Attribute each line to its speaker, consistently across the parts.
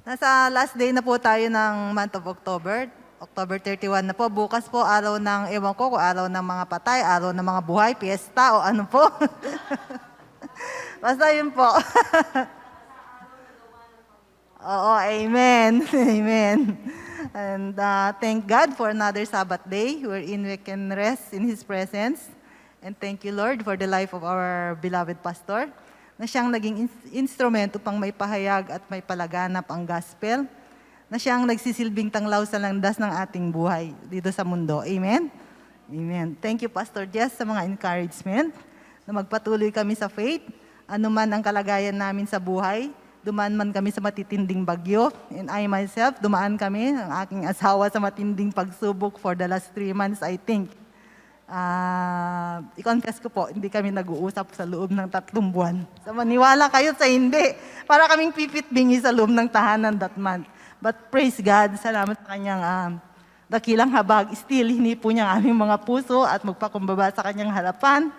Speaker 1: Nasa last day na po tayo ng month of October. October 31 na po. Bukas po, araw ng, ewan ko, kung araw ng mga patay, araw ng mga buhay, piyesta, o ano po. Basta yun po. Oo, amen. Amen. And thank God for another Sabbath day wherein we can rest in His presence. And thank you, Lord, for the life of our beloved pastor, na siyang naging instrumento pang may pahayag at may palaganap ang gospel, na siyang nagsisilbing tanglaw sa landas ng ating buhay dito sa mundo. Amen? Amen. Thank you, Pastor Jess, sa mga encouragement, na magpatuloy kami sa faith, anuman ang kalagayan namin sa buhay, dumaan man kami sa matitinding bagyo, and I myself, dumaan kami, ang aking asawa, sa matinding pagsubok for the last 3 months, I think. I-confess ko po, hindi kami nag-uusap sa loob ng 3 buwan. So maniwala kayo sa hindi. Para kaming pipit-bingi sa loob ng tahanan that month. But praise God, salamat sa kanyang dakilang habag. Still, hinipo niya ang aming mga puso at magpakumbaba sa kanyang harapan.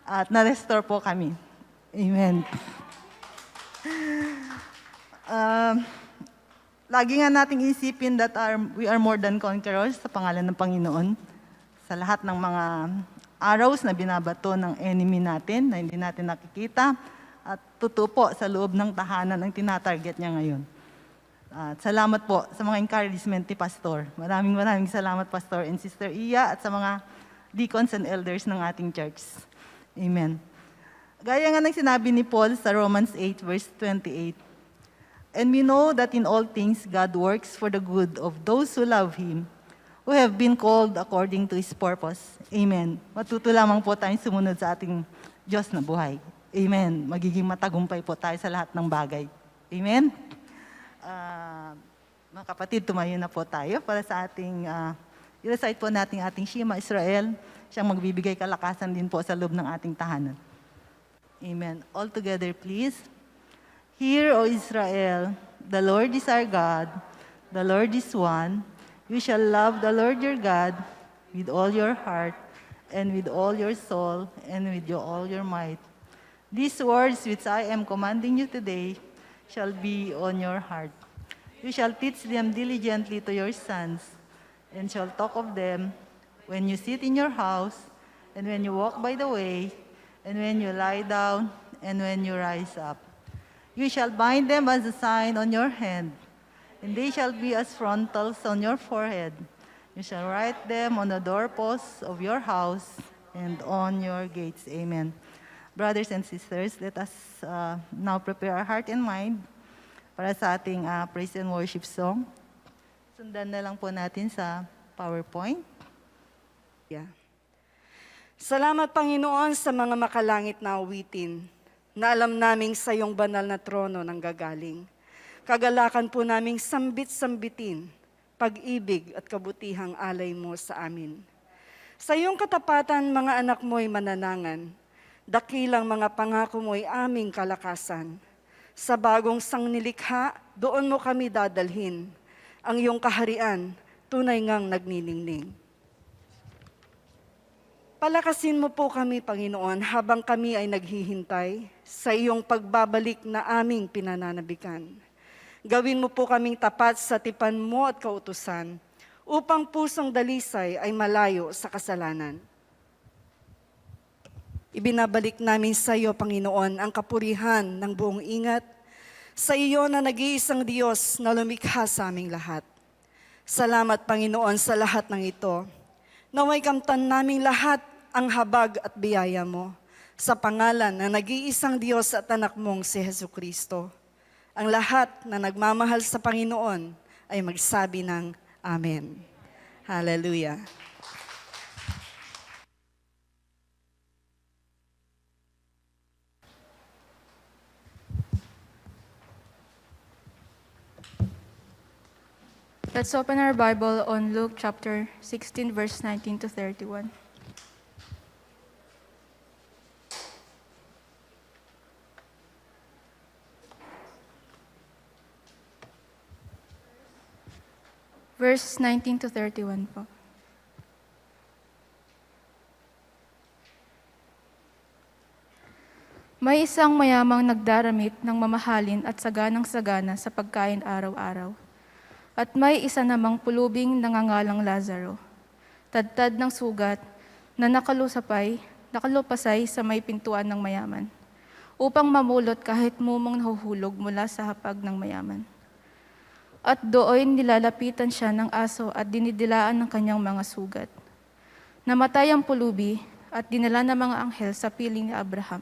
Speaker 1: At na-restore po kami. Amen. Lagi nga nating isipin that we are more than conquerors sa pangalan ng Panginoon. Sa lahat ng mga arrows na binabato ng enemy natin na hindi natin nakikita, at tutupo sa loob ng tahanan ang tinatarget niya ngayon. At salamat po sa mga encouragement ni Pastor. Maraming salamat, Pastor and Sister Iya, at sa mga deacons and elders ng ating church. Amen. Gaya nga ng sinabi ni Paul sa Romans 8 verse 28, "And we know that in all things God works for the good of those who love Him, who have been called according to His purpose." Amen. Matuto lamang po tayong sumunod sa ating Diyos na buhay. Amen. Magiging matagumpay po tayo sa lahat ng bagay. Amen. Mga kapatid, tumayo na po tayo para sa ating, i-recite po natin ating Shema Israel. Siyang magbibigay kalakasan din po sa loob ng ating tahanan. Amen. All together, please. Hear, O Israel, the Lord is our God, the Lord is one. You shall love the Lord your God with all your heart and with all your soul and with all your might. These words which I am commanding you today shall be on your heart. You shall teach them diligently to your sons and shall talk of them when you sit in your house and when you walk by the way and when you lie down and when you rise up. You shall bind them as a sign on your hand, and they shall be as frontals on your forehead. You shall write them on the doorposts of your house and on your gates. Amen. Brothers and sisters, let us now prepare our heart and mind para sa ating praise and worship song. Sundan na lang po natin sa PowerPoint.
Speaker 2: Yeah. Salamat, Panginoon, sa mga makalangit na awitin na alam naming sa iyong banal na trono nang gagaling. Kagalakan po naming sambit-sambitin, pag-ibig at kabutihang alay mo sa amin. Sa iyong katapatan, mga anak mo'y mananangan, dakilang mga pangako mo'y aming kalakasan. Sa bagong sangnilikha, doon mo kami dadalhin, ang iyong kaharian, tunay ngang nagniningning. Palakasin mo po kami, Panginoon, habang kami ay naghihintay sa iyong pagbabalik na aming pinananabikan. Gawin mo po kaming tapat sa tipan mo at kautusan, upang pusong dalisay ay malayo sa kasalanan. Ibinabalik namin sa iyo, Panginoon, ang kapurihan ng buong ingat, sa iyo na nag-iisang Diyos na lumikha sa aming lahat. Salamat, Panginoon, sa lahat ng ito. Naway kamtan naming lahat ang habag at biyaya mo, sa pangalan na nag-iisang Diyos at anak mong si Jesucristo. Ang lahat na nagmamahal sa Panginoon ay magsabi ng Amen. Hallelujah.
Speaker 3: Let's open our Bible on Luke chapter 16, verse 19 to 31. Verse 19 to 31 po. May May isang mayamang nagdaramit ng mamahalin at saganang-sagana sa pagkain araw-araw. At may isa namang pulubing nangangalang Lazaro, tadtad ng sugat na nakalupasay sa may pintuan ng mayaman, upang mamulot kahit mumong nahuhulog mula sa hapag ng mayaman. At doon nilalapitan siya ng aso at dinidilaan ng kanyang mga sugat. Namatay ang pulubi at dinala ng mga anghel sa piling ni Abraham.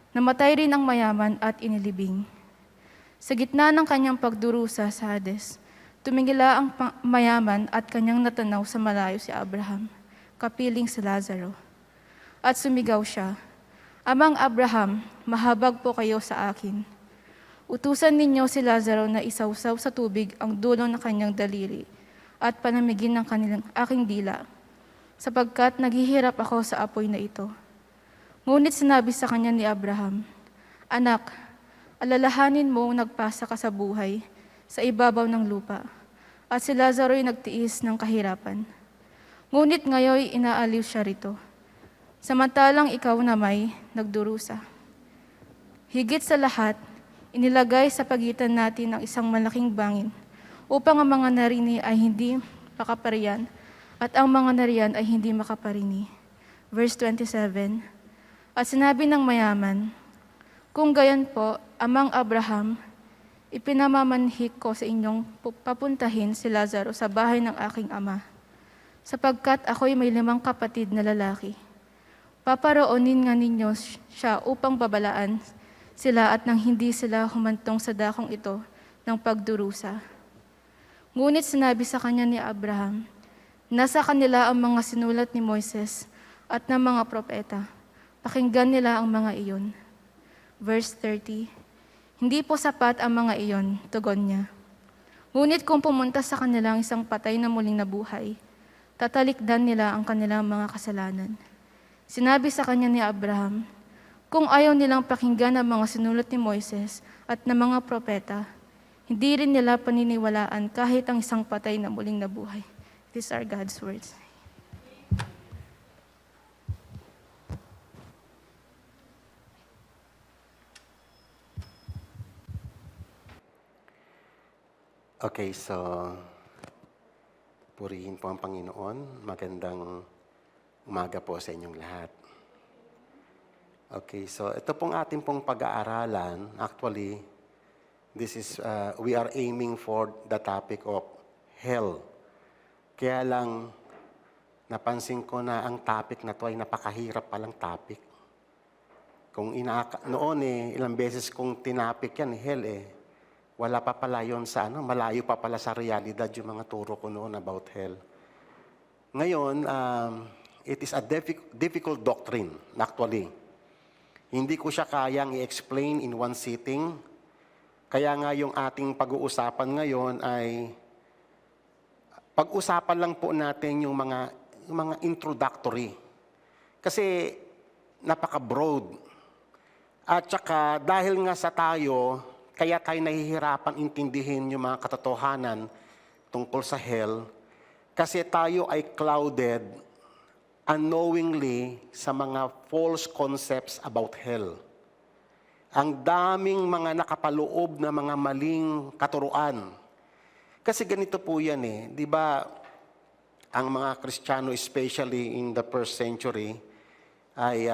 Speaker 3: Namatay rin ang mayaman at inilibing. Sa gitna ng kanyang pagdurusa sa Hades, tumingila ang mayaman at kanyang natanaw sa malayo si Abraham, kapiling si Lazaro. At sumigaw siya, "Amang Abraham, mahabag po kayo sa akin. Utusan ninyo si Lazaro na isawsaw sa tubig ang dulo ng kanyang daliri at panamigin ng aking dila, sapagkat naghihirap ako sa apoy na ito." Ngunit sinabi sa kanya ni Abraham, "Anak, alalahanin mo nagpasa ka sa buhay sa ibabaw ng lupa, at si Lazaro'y nagtiis ng kahirapan. Ngunit ngayoy inaaliw siya rito, samantalang ikaw na may nagdurusa. Higit sa lahat, inilagay sa pagitan natin ang isang malaking bangin upang ang mga narini ay hindi makaparian at ang mga nariyan ay hindi makaparini." Verse 27, At sinabi ng mayaman, "Kung gayon po, Amang Abraham, ipinamamanhik ko sa inyong papuntahin si Lazaro sa bahay ng aking ama, sapagkat ako'y may 5 kapatid na lalaki. Paparoonin nga ninyo siya upang babalaan sila at nang hindi sila humantong sa dakong ito ng pagdurusa." Ngunit sinabi sa kanya ni Abraham, "Nasa kanila ang mga sinulat ni Moises at ng mga propeta. Pakinggan nila ang mga iyon." Verse 30, "Hindi po sapat ang mga iyon," tugon niya. "Ngunit kung pumunta sa kanila ang isang patay na muling nabuhay, tatalikdan nila ang kanilang mga kasalanan." Sinabi sa kanya ni Abraham, "Kung ayaw nilang pakinggan ang mga sinulat ni Moises at ng mga propeta, hindi rin nila paniniwalaan kahit ang isang patay na muling nabuhay." These are God's words.
Speaker 4: Okay, so purihin po ang Panginoon. Magandang umaga po sa inyong lahat. Okay, so ito pong ating pong pag-aaralan. Actually, this is we are aiming for the topic of hell. Kaya lang napansin ko na ang topic na to ay napakahirap palang topic. Kung noon ilang beses kong tinapik yan, hell wala pa pala yun sa malayo pa pala sa realidad yung mga turo ko noon about hell. Ngayon, it is a difficult doctrine, actually. Hindi ko siya kayang i-explain in one sitting. Kaya nga yung ating pag-uusapan ngayon ay pag-usapan lang po natin yung mga introductory. Kasi napaka-broad. At saka dahil nga sa tayo, kaya tayo nahihirapan intindihin yung mga katotohanan tungkol sa hell kasi tayo ay clouded unknowingly sa mga false concepts about hell. Ang daming mga nakapaloob na mga maling katuruan. Kasi ganito po yan di ba, ang mga Kristiyano, especially in the first century, ay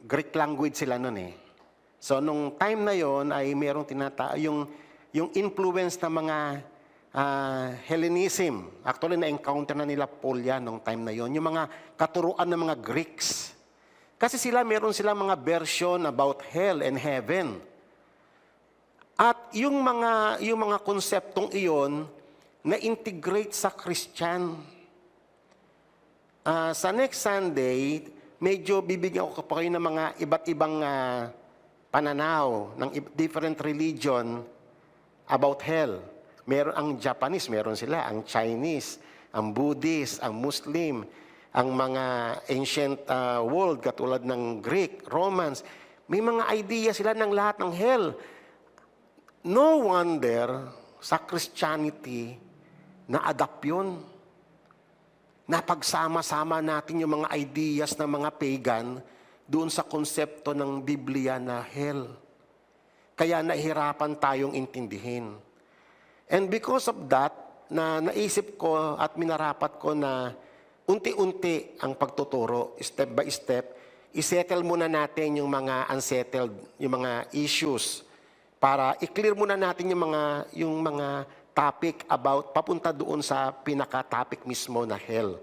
Speaker 4: Greek language sila nun So, nung time na yon ay merong yung influence ng mga Hellenism. Actually, na-encounter na nila Paul yan nung time na yon. Yung mga katuruan ng mga Greeks. Kasi meron silang mga version about hell and heaven. At yung mga konseptong iyon, na-integrate sa Christian. Sa next Sunday, medyo bibigyan ko pa kayo ng mga iba't ibang pananaw ng different religion about hell. Meron ang Japanese, meron sila, ang Chinese, ang Buddhist, ang Muslim, ang mga ancient world katulad ng Greek, Romans. May mga idea sila ng lahat ng hell. No wonder sa Christianity na-adapt yun. Napagsama-sama natin yung mga ideas ng mga pagan doon sa konsepto ng Biblia na hell. Kaya nahihirapan tayong intindihin. And because of that, na naisip ko at minarapat ko na unti-unti ang pagtuturo, step by step, isettle muna natin yung mga unsettled, yung mga issues, para i-clear muna natin yung mga topic about papunta doon sa pinaka-topic mismo na hell.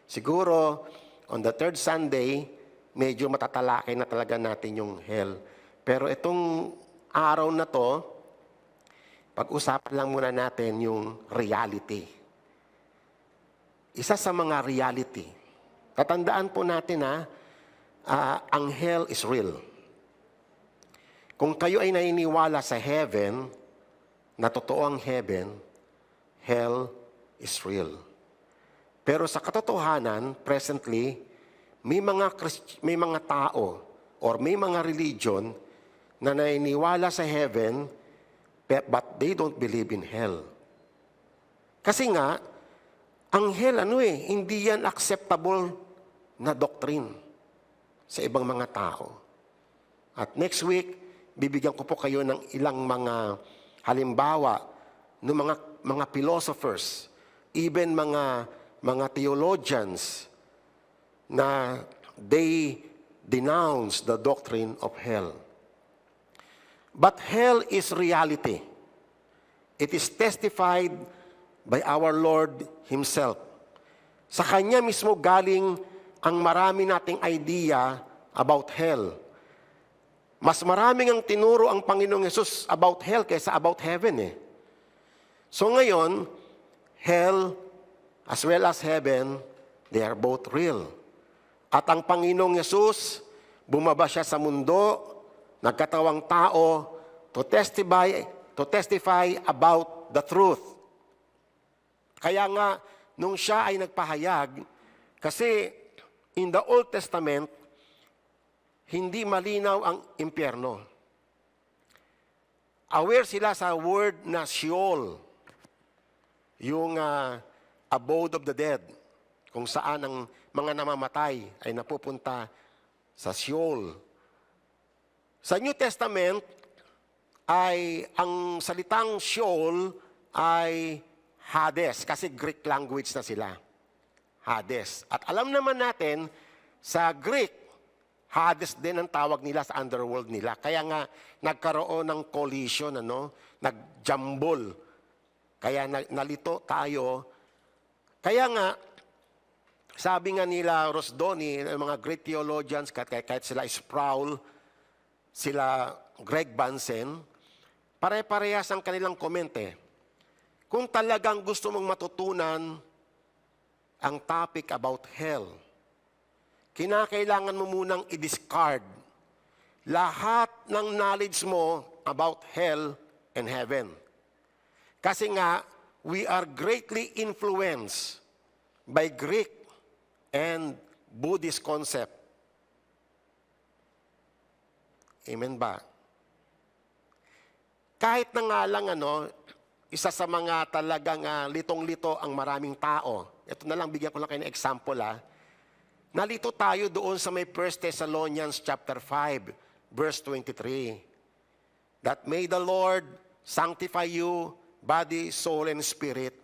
Speaker 4: Siguro, on the third Sunday, medyo matatalakay na talaga natin yung hell. Pero itong araw na to, pag-usapan lang muna natin yung reality. Isa sa mga reality. Tatandaan po natin ang hell is real. Kung kayo ay naniniwala sa heaven, na totoo ang heaven, hell is real. Pero sa katotohanan, presently, may mga tao or may mga religion na naniniwala sa heaven, but they don't believe in hell. Kasi nga, ang hell, hindi yan acceptable na doctrine sa ibang mga tao. At next week, bibigyan ko po kayo ng ilang mga halimbawa ng mga philosophers, even mga theologians na they denounce the doctrine of hell. But hell is reality. It is testified by our Lord Himself. Sa Kanya mismo galing ang marami nating idea about hell. Mas maraming ang tinuro ang Panginoong Yesus about hell kaysa about heaven . So ngayon, hell as well as heaven, they are both real. At ang Panginoong Yesus, bumaba siya sa mundo, nagkatawang tao, to testify about the truth. Kaya nga, nung siya ay nagpahayag, kasi in the Old Testament, hindi malinaw ang impyerno. Aware sila sa word na Sheol, yung abode of the dead, kung saan ang mga namamatay ay napupunta sa Sheol. Sa New Testament, ay ang salitang Sheol ay Hades, kasi Greek language na sila. Hades. At alam naman natin, sa Greek, Hades din ang tawag nila sa underworld nila. Kaya nga, nagkaroon ng collision, nagjambol. Kaya nalito tayo. Kaya nga, sabi nga nila Rosdoni, mga great theologians, kahit sila Sproul, sila Greg Bunsen, pare-parehas ang kanilang komente. Kung talagang gusto mong matutunan ang topic about hell, kinakailangan mo munang i-discard lahat ng knowledge mo about hell and heaven. Kasi nga, we are greatly influenced by Greek and Buddhist concept. Amen ba? Kahit na nga lang, isa sa mga talagang litong-lito ang maraming tao. Ito na lang, bigyan ko lang kayo ng example. Nalito tayo doon sa may 1 Thessalonians chapter 5, verse 23. That may the Lord sanctify you, body, soul, and spirit,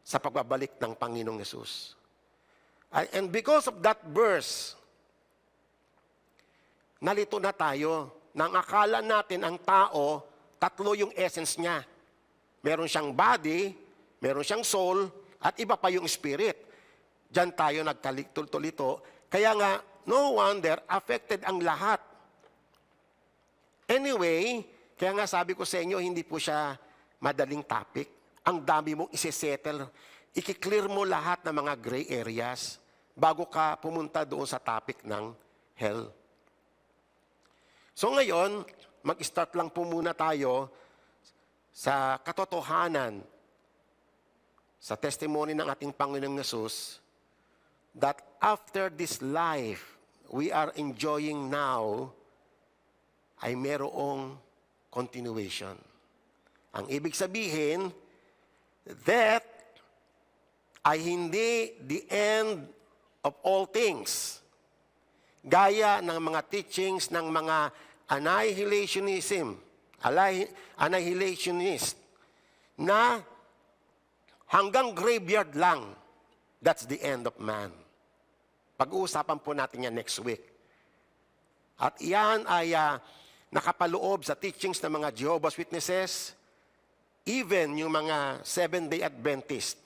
Speaker 4: sa pagbabalik ng Panginoong Yesus. And because of that verse, nalito na tayo, nang akala natin ang tao, tatlo yung essence niya. Meron siyang body, meron siyang soul, at iba pa yung spirit. Diyan tayo nagkalito-lito. Kaya nga, no wonder, affected ang lahat. Anyway, kaya nga sabi ko sa inyo, hindi po siya madaling topic. Ang dami mong isisettle. I-clear mo lahat ng mga gray areas bago ka pumunta doon sa topic ng hell. So ngayon, mag-start lang po muna tayo sa katotohanan, sa testimony ng ating Panginoong Yesus, that after this life we are enjoying now, ay merong continuation. Ang ibig sabihin, death ay hindi the end of all things. gaya ng mga teachings ng mga annihilationist, na hanggang graveyard lang, that's the end of man. Pag-uusapan po natin yan next week. At iyan ay nakapaloob sa teachings ng mga Jehovah's Witnesses, even yung mga Seventh-day Adventist.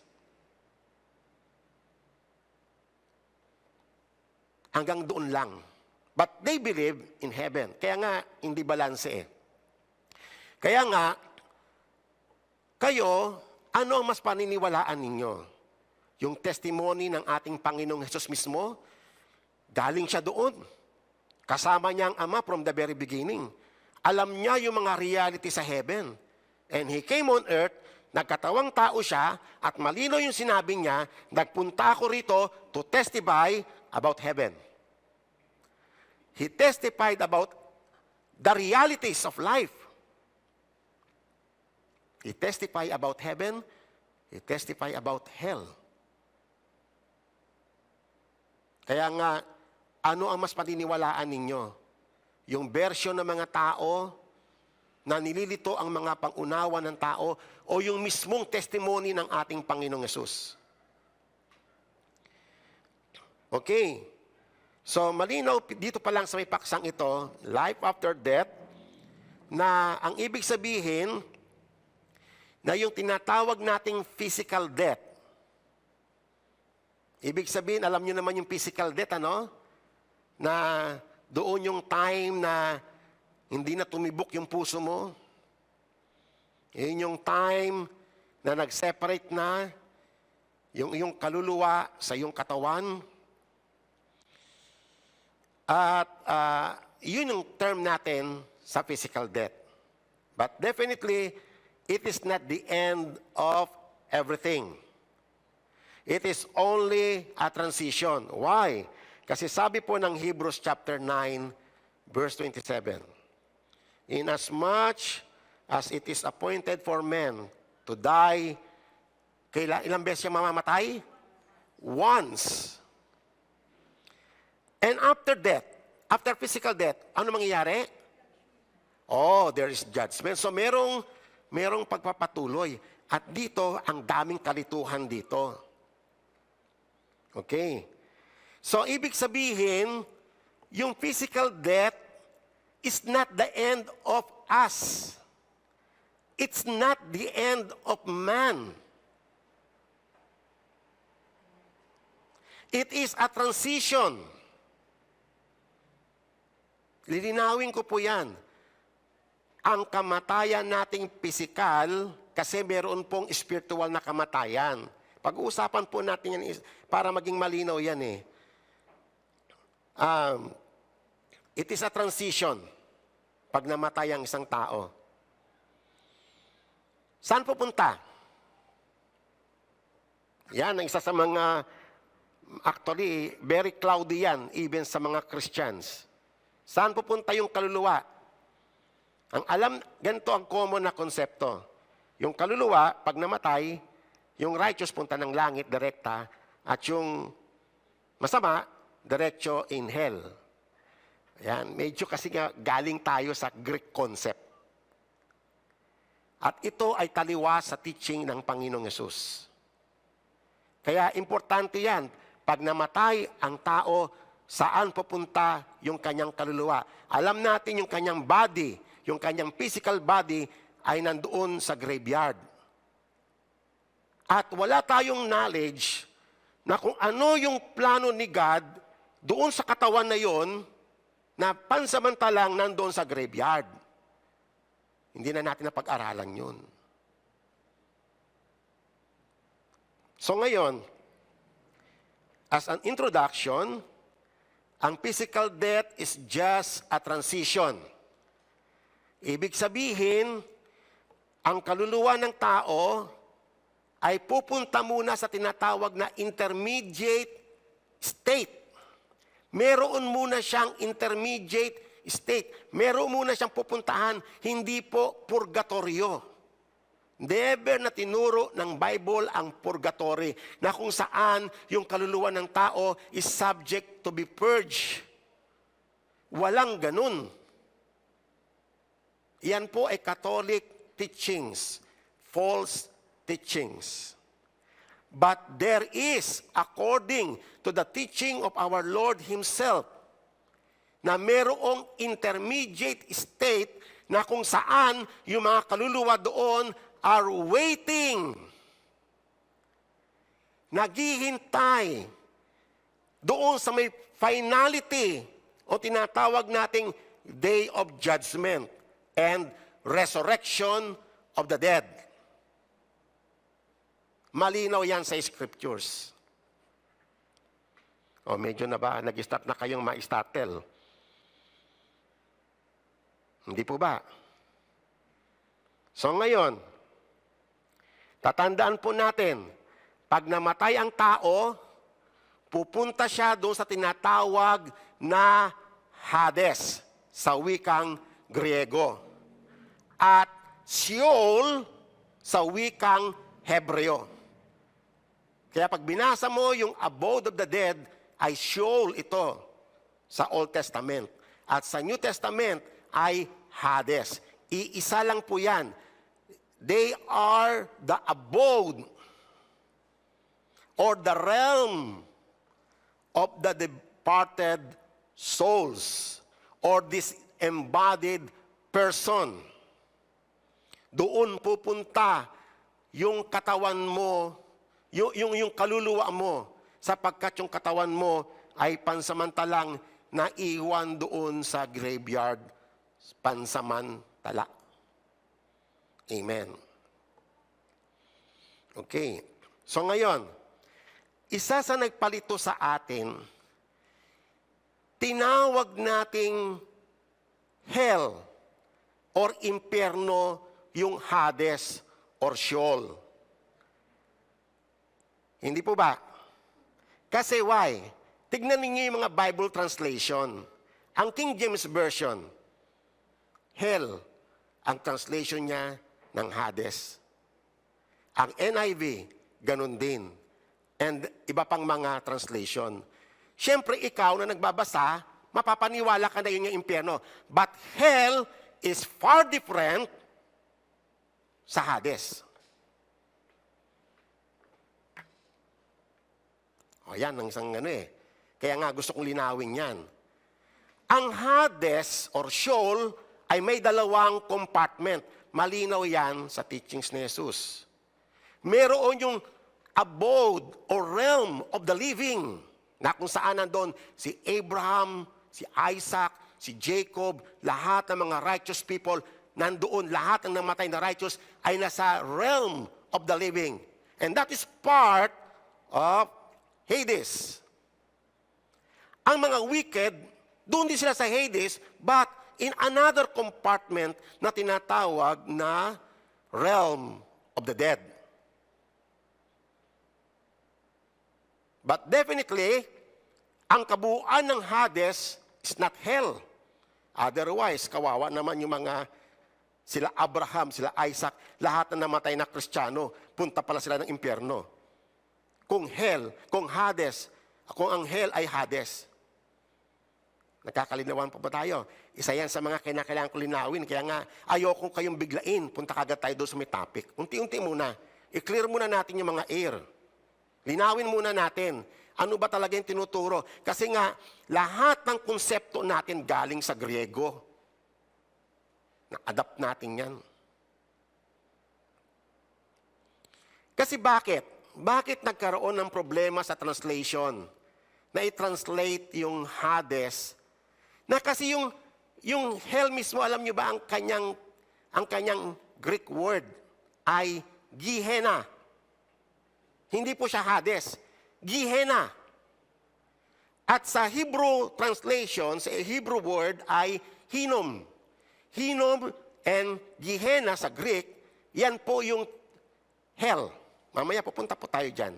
Speaker 4: Hanggang doon lang. But they believe in heaven. Kaya nga, hindi balanse eh. Kaya nga, kayo, ano ang mas paniniwalaan ninyo? Yung testimony ng ating Panginoong Hesus mismo, galing siya doon. Kasama niya ang Ama from the very beginning. Alam niya yung mga reality sa heaven. And He came on earth, nagkatawang tao siya, at malino yung sinabi niya, nagpunta ako rito to testify about heaven. He testified about the realities of life. He testified about heaven. He testified about hell. Kaya nga, ano ang mas paniniwalaan ninyo? Yung version ng mga tao na nililito ang mga pangunawa ng tao o yung mismong testimony ng ating Panginoong Yesus? Okay. So, malinaw dito pa lang sa may paksang ito, life after death, na ang ibig sabihin na yung tinatawag nating physical death. Ibig sabihin, alam nyo naman yung physical death, ano? Na doon yung time na hindi na tumibok yung puso mo. Yun yung time na nag-separate na yung iyong kaluluwa sa iyong katawan. At yun yung term natin sa physical death. But definitely, it is not the end of everything. It is only a transition. Why? Kasi sabi po ng Hebrews chapter 9, verse 27, inasmuch as it is appointed for men to die, ilang beses siya mamamatay? Once. And after death, after physical death, ano mangyayari? Oh, there is judgment. So merong pagpapatuloy. At dito, ang daming kalituhan dito. Okay. So, ibig sabihin, yung physical death is not the end of us. It's not the end of man. It is a transition. Lilinawin ko po yan. Ang kamatayan nating pisikal, kasi meron pong spiritual na kamatayan. Pag-uusapan po natin yan para maging malinaw yan eh. It is a transition pag namatay ang isang tao. Saan pupunta? Yan ang isa sa mga, actually, very cloudy yan, even sa mga Christians. Saan pupunta yung kaluluwa? Ang alam, ganito ang common na konsepto. Yung kaluluwa, pag namatay, yung righteous punta ng langit, direkta, at yung masama, diretso in hell. Yan, medyo kasi nga galing tayo sa Greek concept. At ito ay taliwas sa teaching ng Panginoong Yesus. Kaya importante yan, pag namatay ang tao, saan pupunta yung kanyang kaluluwa? Alam natin yung kanyang body, yung kanyang physical body ay nandoon sa graveyard. At wala tayong knowledge na kung ano yung plano ni God doon sa katawan na yon na pansamantalang nandoon sa graveyard. Hindi na natin napag-aralan yun. So ngayon, as an introduction, ang physical death is just a transition. Ibig sabihin, ang kaluluwa ng tao ay pupunta muna sa tinatawag na intermediate state. Meron muna siyang intermediate state. Meron muna siyang pupuntahan, hindi po purgatorio. Never na tinuro ng Bible ang purgatory na kung saan yung kaluluwa ng tao is subject to be purged Walang ganun. Yan po ay Catholic teachings, false teachings. But there is, according to the teaching of our Lord Himself, na merong intermediate state na kung saan yung mga kaluluwa doon are waiting, naghihintay doon sa may finality o tinatawag nating day of judgment and resurrection of the dead. Malinaw yan sa scriptures. O medyo na ba nag-start na kayong ma-startle? Hindi po ba? So ngayon, tatandaan po natin, pag namatay ang tao, pupunta siya doon sa tinatawag na Hades sa wikang Griego. At Sheol sa wikang Hebreo. Kaya pag binasa mo yung abode of the dead, ay Sheol ito sa Old Testament. At sa New Testament ay Hades. Iisa lang po yan. They are the abode or the realm of the departed souls or this embodied person. Doon pupunta yung katawan mo, yung kaluluwa mo, sapagkat yung katawan mo ay pansamantalang naiwan doon sa graveyard pansamantala. Amen. Okay. So ngayon, isa sa nagpalito sa atin, tinawag nating hell or impyerno yung Hades or Sheol. Hindi po ba? Kasi why? Tignan ninyo yung mga Bible translation. Ang King James Version, hell, ang translation niya ng Hades. Ang NIV, ganun din. And iba pang mga translation. Siyempre, ikaw na nagbabasa, mapapaniwala ka na yun yung impyerno. But hell is far different sa Hades. O yan, ang isang ano eh. Kaya nga gusto kong linawin yan. Ang Hades or Sheol ay may dalawang compartment. Malinaw yan sa teachings ni Jesus. Meron yung abode or realm of the living na kung saan nandun si Abraham, si Isaac, si Jacob, lahat ng mga righteous people, nandoon lahat ng namatay na righteous ay nasa realm of the living. And that is part of Hades. Ang mga wicked, doon din sila sa Hades, but in another compartment na tinatawag na realm of the dead. But definitely, ang kabuuan ng Hades is not hell. Otherwise, kawawa naman yung mga sila Abraham, sila Isaac, lahat na namatay na Kristiyano, punta pala sila ng impyerno. Kung hell, kung Hades, kung ang hell ay Hades. Nagkakalinawan pa ba tayo? Isa yan sa mga kinakailangan ko linawin. Kaya nga, ayoko kayong biglain. Punta kagad tayo doon sa may topic. Unti-unti muna. I-clear muna natin yung mga air. Linawin muna natin. Ano ba talaga yung tinuturo? Kasi nga, lahat ng konsepto natin galing sa Griego. Na-adapt natin yan. Kasi bakit? Bakit nagkaroon ng problema sa translation? Na i-translate yung Hades. Na kasi yung hell mismo, alam nyo ba, ang kanyang Greek word ay Gehenna. Hindi po siya Hades. Gehenna. At sa Hebrew translation, sa Hebrew word ay Hinnom. Hinnom and Gehenna sa Greek, yan po yung hell. Mamaya pupunta po tayo dyan.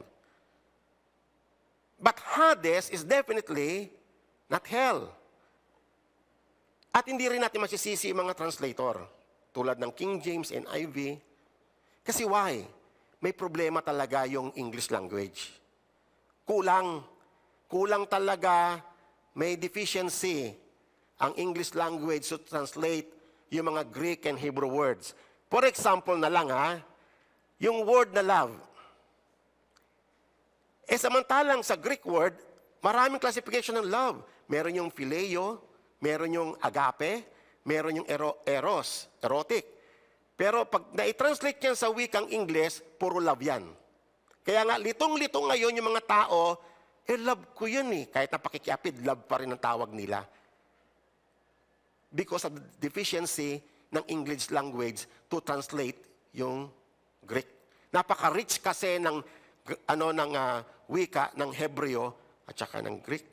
Speaker 4: But Hades is definitely not hell. At hindi rin natin masisisi yung mga translator, tulad ng King James and NIV. Kasi why? May problema talaga yung English language. Kulang talaga, may deficiency ang English language to translate yung mga Greek and Hebrew words. For example na lang yung word na love. Samantalang sa Greek word, maraming classification ng love. Meron yung phileo, meron yung agape, meron yung eros, erotic. Pero pag na-translate yan sa wikang English, puro love yan. Kaya nga, litong-litong ngayon yung mga tao, love ko yun eh. Kahit napakikiapid, love pa rin ang tawag nila. Because of the deficiency ng English language to translate yung Greek. Napaka-rich kasi ng wika ng Hebreo at saka ng Greek.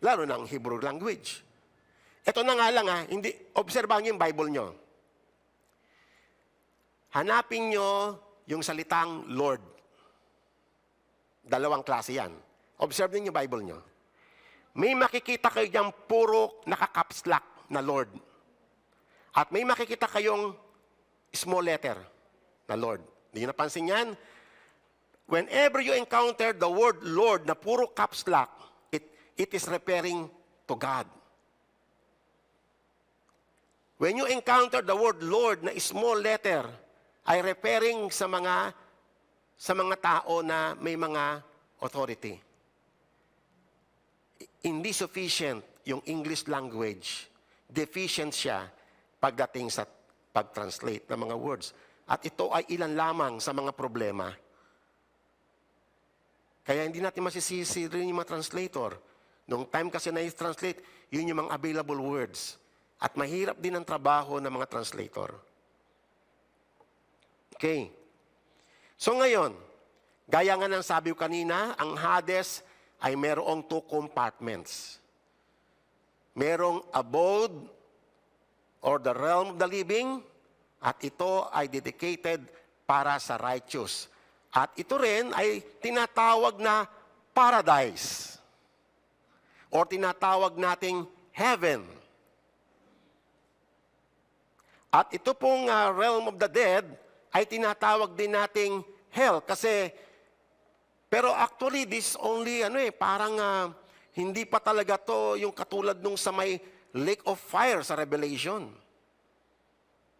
Speaker 4: Lalo ng Hebrew language. Ito na nga lang obserbahan niyo yung Bible nyo. Hanapin nyo yung salitang Lord. Dalawang klase yan. Observe niyo yung Bible nyo. May makikita kayo diyang puro naka-caps lock na Lord. At may makikita kayong small letter na Lord. Hindi nyo napansin yan? Whenever you encounter the word Lord na puro caps lock, it is referring to God. When you encounter the word Lord na small letter, ay referring sa mga tao na may mga authority. Hindi sufficient yung English language. Deficient siya pagdating sa pag-translate ng mga words. At ito ay ilan lamang sa mga problema. Kaya hindi natin masisisi rin yung mga translator. Nung time kasi na i-translate, yun yung mga available words. At mahirap din ang trabaho ng mga translator. Okay. So ngayon, gaya nga ng sabi ko kanina, ang Hades ay merong 2 compartments. Merong abode or the realm of the living, at ito ay dedicated para sa righteous. At ito rin ay tinatawag na paradise or tinatawag nating heaven. At ito pong realm of the dead ay tinatawag din nating hell kasi pero actually this only parang hindi pa talaga to yung katulad nung sa may lake of fire sa Revelation.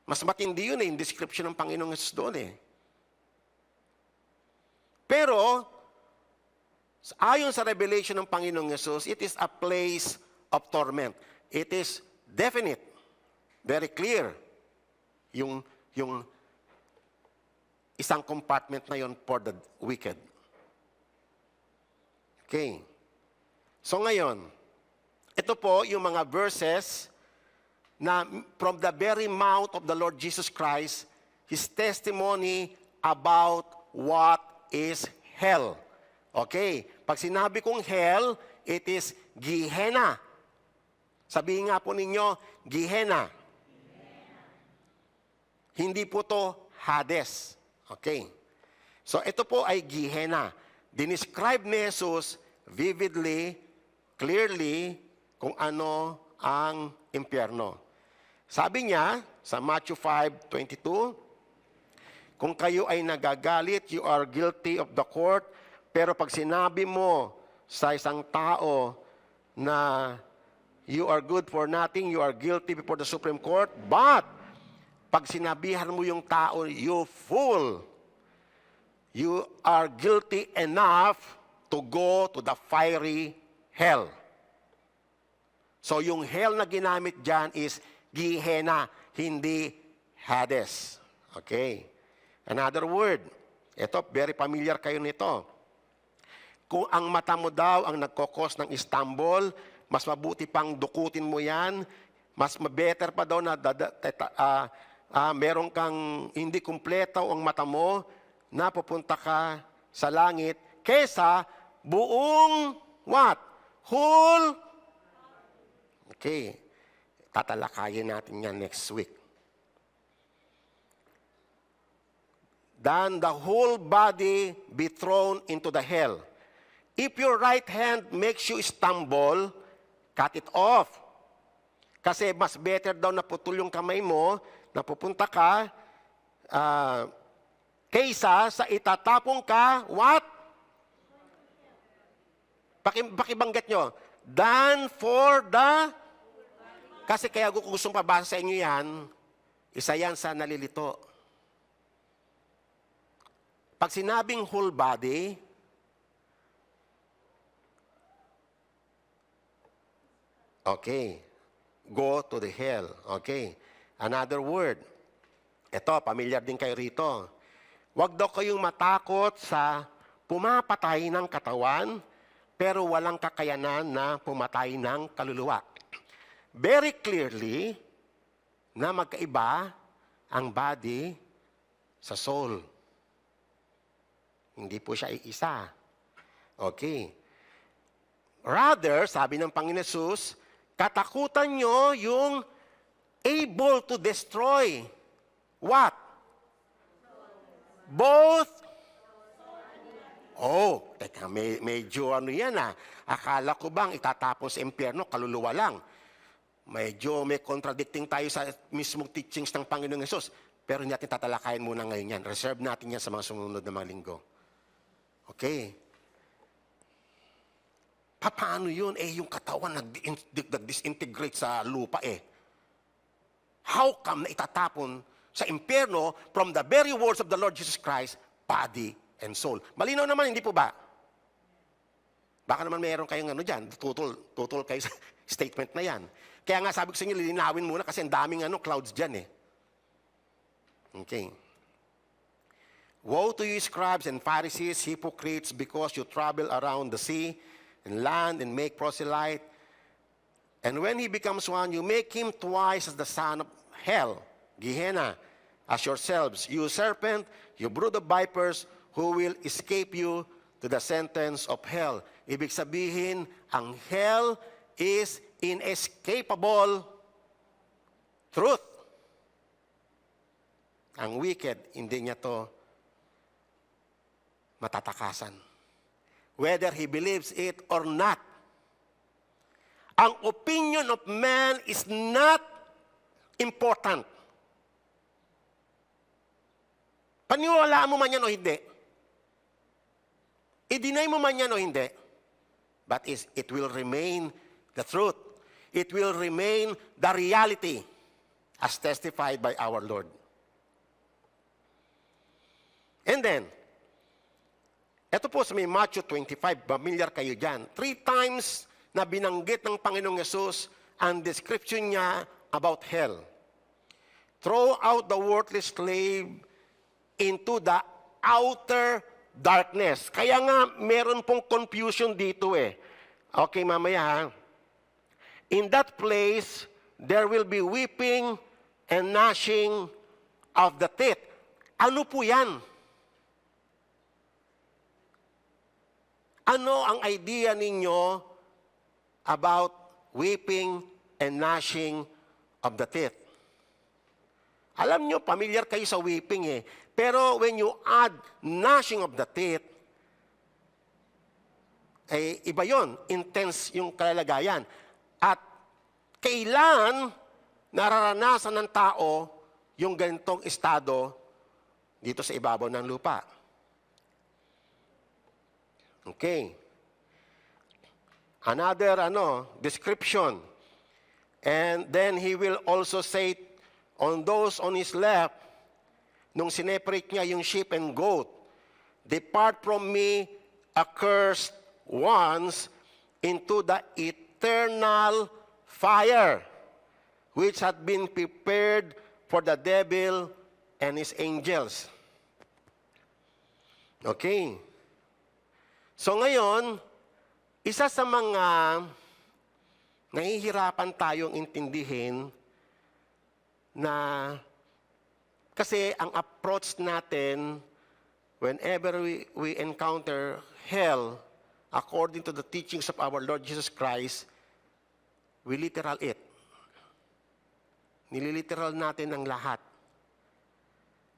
Speaker 4: Mas matindi yun yung description ng Panginoong Jesus doon Pero, ayon sa revelation ng Panginoong Yesus, it is a place of torment. It is definite, very clear, yung isang compartment na yon for the wicked. Okay. So ngayon, ito po yung mga verses na from the very mouth of the Lord Jesus Christ, His testimony about what is hell. Okay. Pag sinabi kong hell, it is Gehenna. Sabihin nga po ninyo, Gehenna. Hindi po to Hades. Okay. So ito po ay Gehenna. Dinescribe ni Jesus vividly, clearly, kung ano ang impyerno. Sabi niya sa Matthew 5:22, kung kayo ay nagagalit, you are guilty of the court. Pero pag sinabi mo sa isang tao na you are good for nothing, you are guilty before the Supreme Court. But pag sinabihan mo yung tao, you fool, you are guilty enough to go to the fiery hell. So yung hell na ginamit dyan is Gehenna, hindi Hades. Okay. Another word. Ito, very familiar kayo nito. Kung ang mata mo daw ang nagkokos ng Istanbul, mas mabuti pang dukutin mo yan, mas better pa daw na meron kang hindi kumpleto ang mata mo, na pupunta ka sa langit, kesa buong what? Whole? Okay. Tatalakayin natin yan next week. Then the whole body be thrown into the hell. If your right hand makes you stumble, cut it off. Kasi mas better daw na putol yung kamay mo, na pupunta ka, kaysa sa itatapong ka, what? Pakibanggit nyo. Than for the Kasi kaya kung gustong pabasa sa inyo yan, isa yan sa nalilito. Pag sinabing whole body, okay, go to the hell. Okay. Another word. Ito, familiar din kayo rito. Huwag daw kayong matakot sa pumapatay ng katawan, pero walang kakayanan na pumatay ng kaluluwa. Very clearly, na magkaiba ang body sa soul. Hindi po siya iisa. Okay. Rather, sabi ng Panginoon Hesus, katakutan nyo yung able to destroy. What? Both. Oh, teka, medyo ano yan ah. Akala ko bang itatapon sa impyerno, kaluluwa lang. Medyo may contradicting tayo sa mismong teachings ng Panginoong Hesus. Pero hindi natin tatalakayin muna ngayon yan. Reserve natin yan sa mga sumunod na mga linggo. Okay. Paano yun? Yung katawan nag-disintegrate sa lupa How come na itatapon sa impyerno from the very words of the Lord Jesus Christ, body and soul? Malinaw naman, hindi po ba? Baka naman mayroon kayong dyan, tutol kayo sa statement na yan. Kaya nga sabi ko sa inyo, lilinawin muna kasi ang daming clouds dyan Okay. Woe to you, scribes and Pharisees, hypocrites, because you travel around the sea and land and make proselyte. And when he becomes one, you make him twice as the son of hell, Gehenna, as yourselves. You serpent, you brood of vipers, who will escape you to the sentence of hell. Ibig sabihin, ang hell is inescapable truth. Ang wicked, hindi niya to matatakasan. Whether he believes it or not. Ang opinion of man is not important. Paniwalaan mo man yan o hindi. I-deny mo man yan o hindi. But it will remain the truth. It will remain the reality as testified by our Lord. And then, ito po sa may Matthew 25, familiar kayo dyan. 3 times na binanggit ng Panginoong Yesus ang description niya about hell. Throw out the worthless slave into the outer darkness. Kaya nga, meron pong confusion dito Okay, mamaya ha. In that place, there will be weeping and gnashing of the teeth. Ano po yan? Ano ang idea ninyo about weeping and gnashing of the teeth? Alam nyo, familiar kayo sa weeping Pero when you add gnashing of the teeth, iba yon, intense yung kalalagayan. At kailan nararanasan ng tao yung ganitong estado dito sa ibabaw ng lupa? Okay. Another description. And then he will also say on those on his left, nung sineparate niya yung sheep and goat, depart from me, accursed ones, into the eternal fire, which had been prepared for the devil and his angels. Okay. So ngayon, isa sa mga nahihirapan tayong intindihin na kasi ang approach natin whenever we encounter hell, according to the teachings of our Lord Jesus Christ, we literal it. Nililiteral natin ang lahat.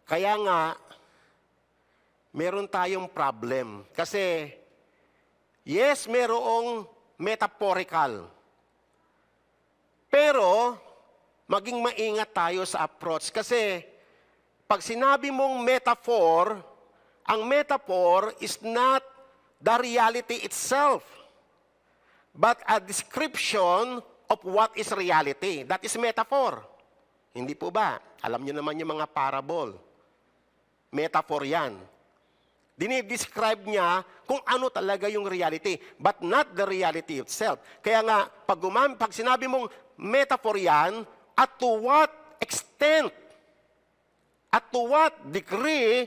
Speaker 4: Kaya nga, meron tayong problem. Kasi, yes, merong metaphorical. Pero, maging maingat tayo sa approach. Kasi, pag sinabi mong metaphor, ang metaphor is not the reality itself, but a description of what is reality. That is metaphor. Hindi po ba? Alam niyo naman yung mga parable. Metaphor yan. Dinidescribe niya kung ano talaga yung reality, but not the reality itself. Kaya nga, pag sinabi mong metaphor yan, at to what extent, at to what degree,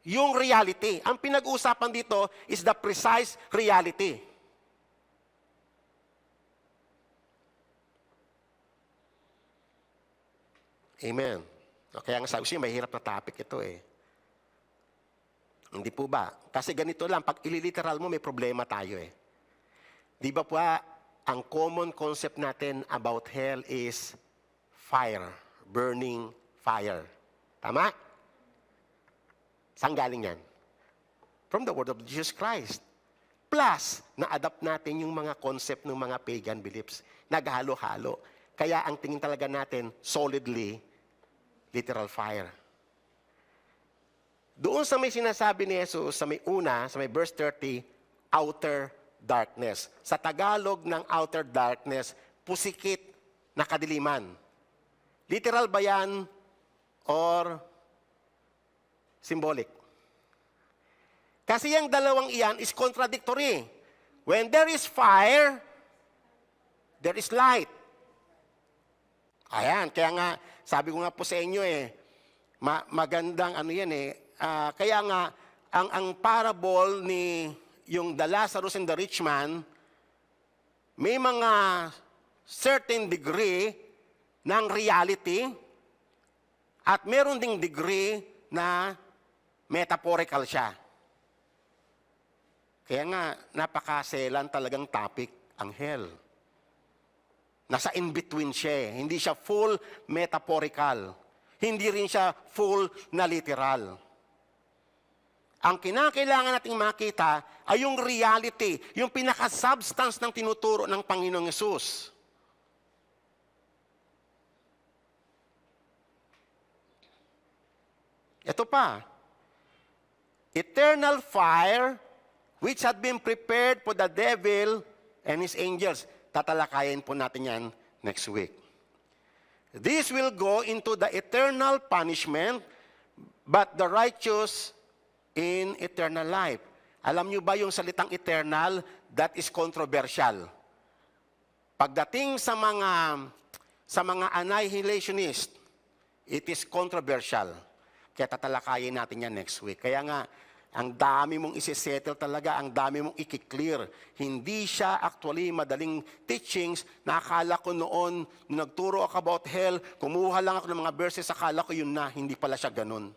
Speaker 4: yung reality. Ang pinag-uusapan dito is the precise reality. Amen. Kaya nga sabi ko, mahirap na topic ito eh. Hindi po ba? Kasi ganito lang, pag ililiteral mo, may problema tayo eh. Di ba po, ang common concept natin about hell is fire, burning fire. Tama? Saan galing yan? From the word of Jesus Christ. Plus, na-adapt natin yung mga concept ng mga pagan beliefs. Naghalo-halo. Kaya ang tingin talaga natin, solidly, literal fire. Doon sa may sinasabi ni Jesus, sa may una, sa may verse 30, outer darkness. Sa Tagalog ng outer darkness, pusikit na kadiliman. Literal ba yan or symbolic? Kasi yung dalawang iyan is contradictory. When there is fire, there is light. Ayan, kaya nga, sabi ko nga po sa inyo magandang ano yan kaya nga, ang parable ni yung the Lazarus and the rich man, may mga certain degree ng reality at meron ding degree na metaphorical siya. Kaya nga, napakaselan talagang topic ang hell. Nasa in-between siya. Hindi siya full metaphorical. Hindi rin siya full na literal. Ang kinakailangan nating makita ay yung reality, yung pinaka-substance ng tinuturo ng Panginoong Yesus. Ito pa, eternal fire which had been prepared for the devil and his angels. Tatalakayin po natin yan next week. This will go into the eternal punishment, but the righteous in eternal life. Alam niyo ba yung salitang eternal, that is controversial. Pagdating sa mga annihilationist, it is controversial. Kaya tatalakayin natin yan next week. Kaya nga, ang dami mong isi-settle talaga, ang dami mong i-clear. Hindi siya actually madaling teachings na akala ko noon, nung nagturo ako about hell, kumuha lang ako ng mga verses, akala ko yun na, hindi pala siya ganun.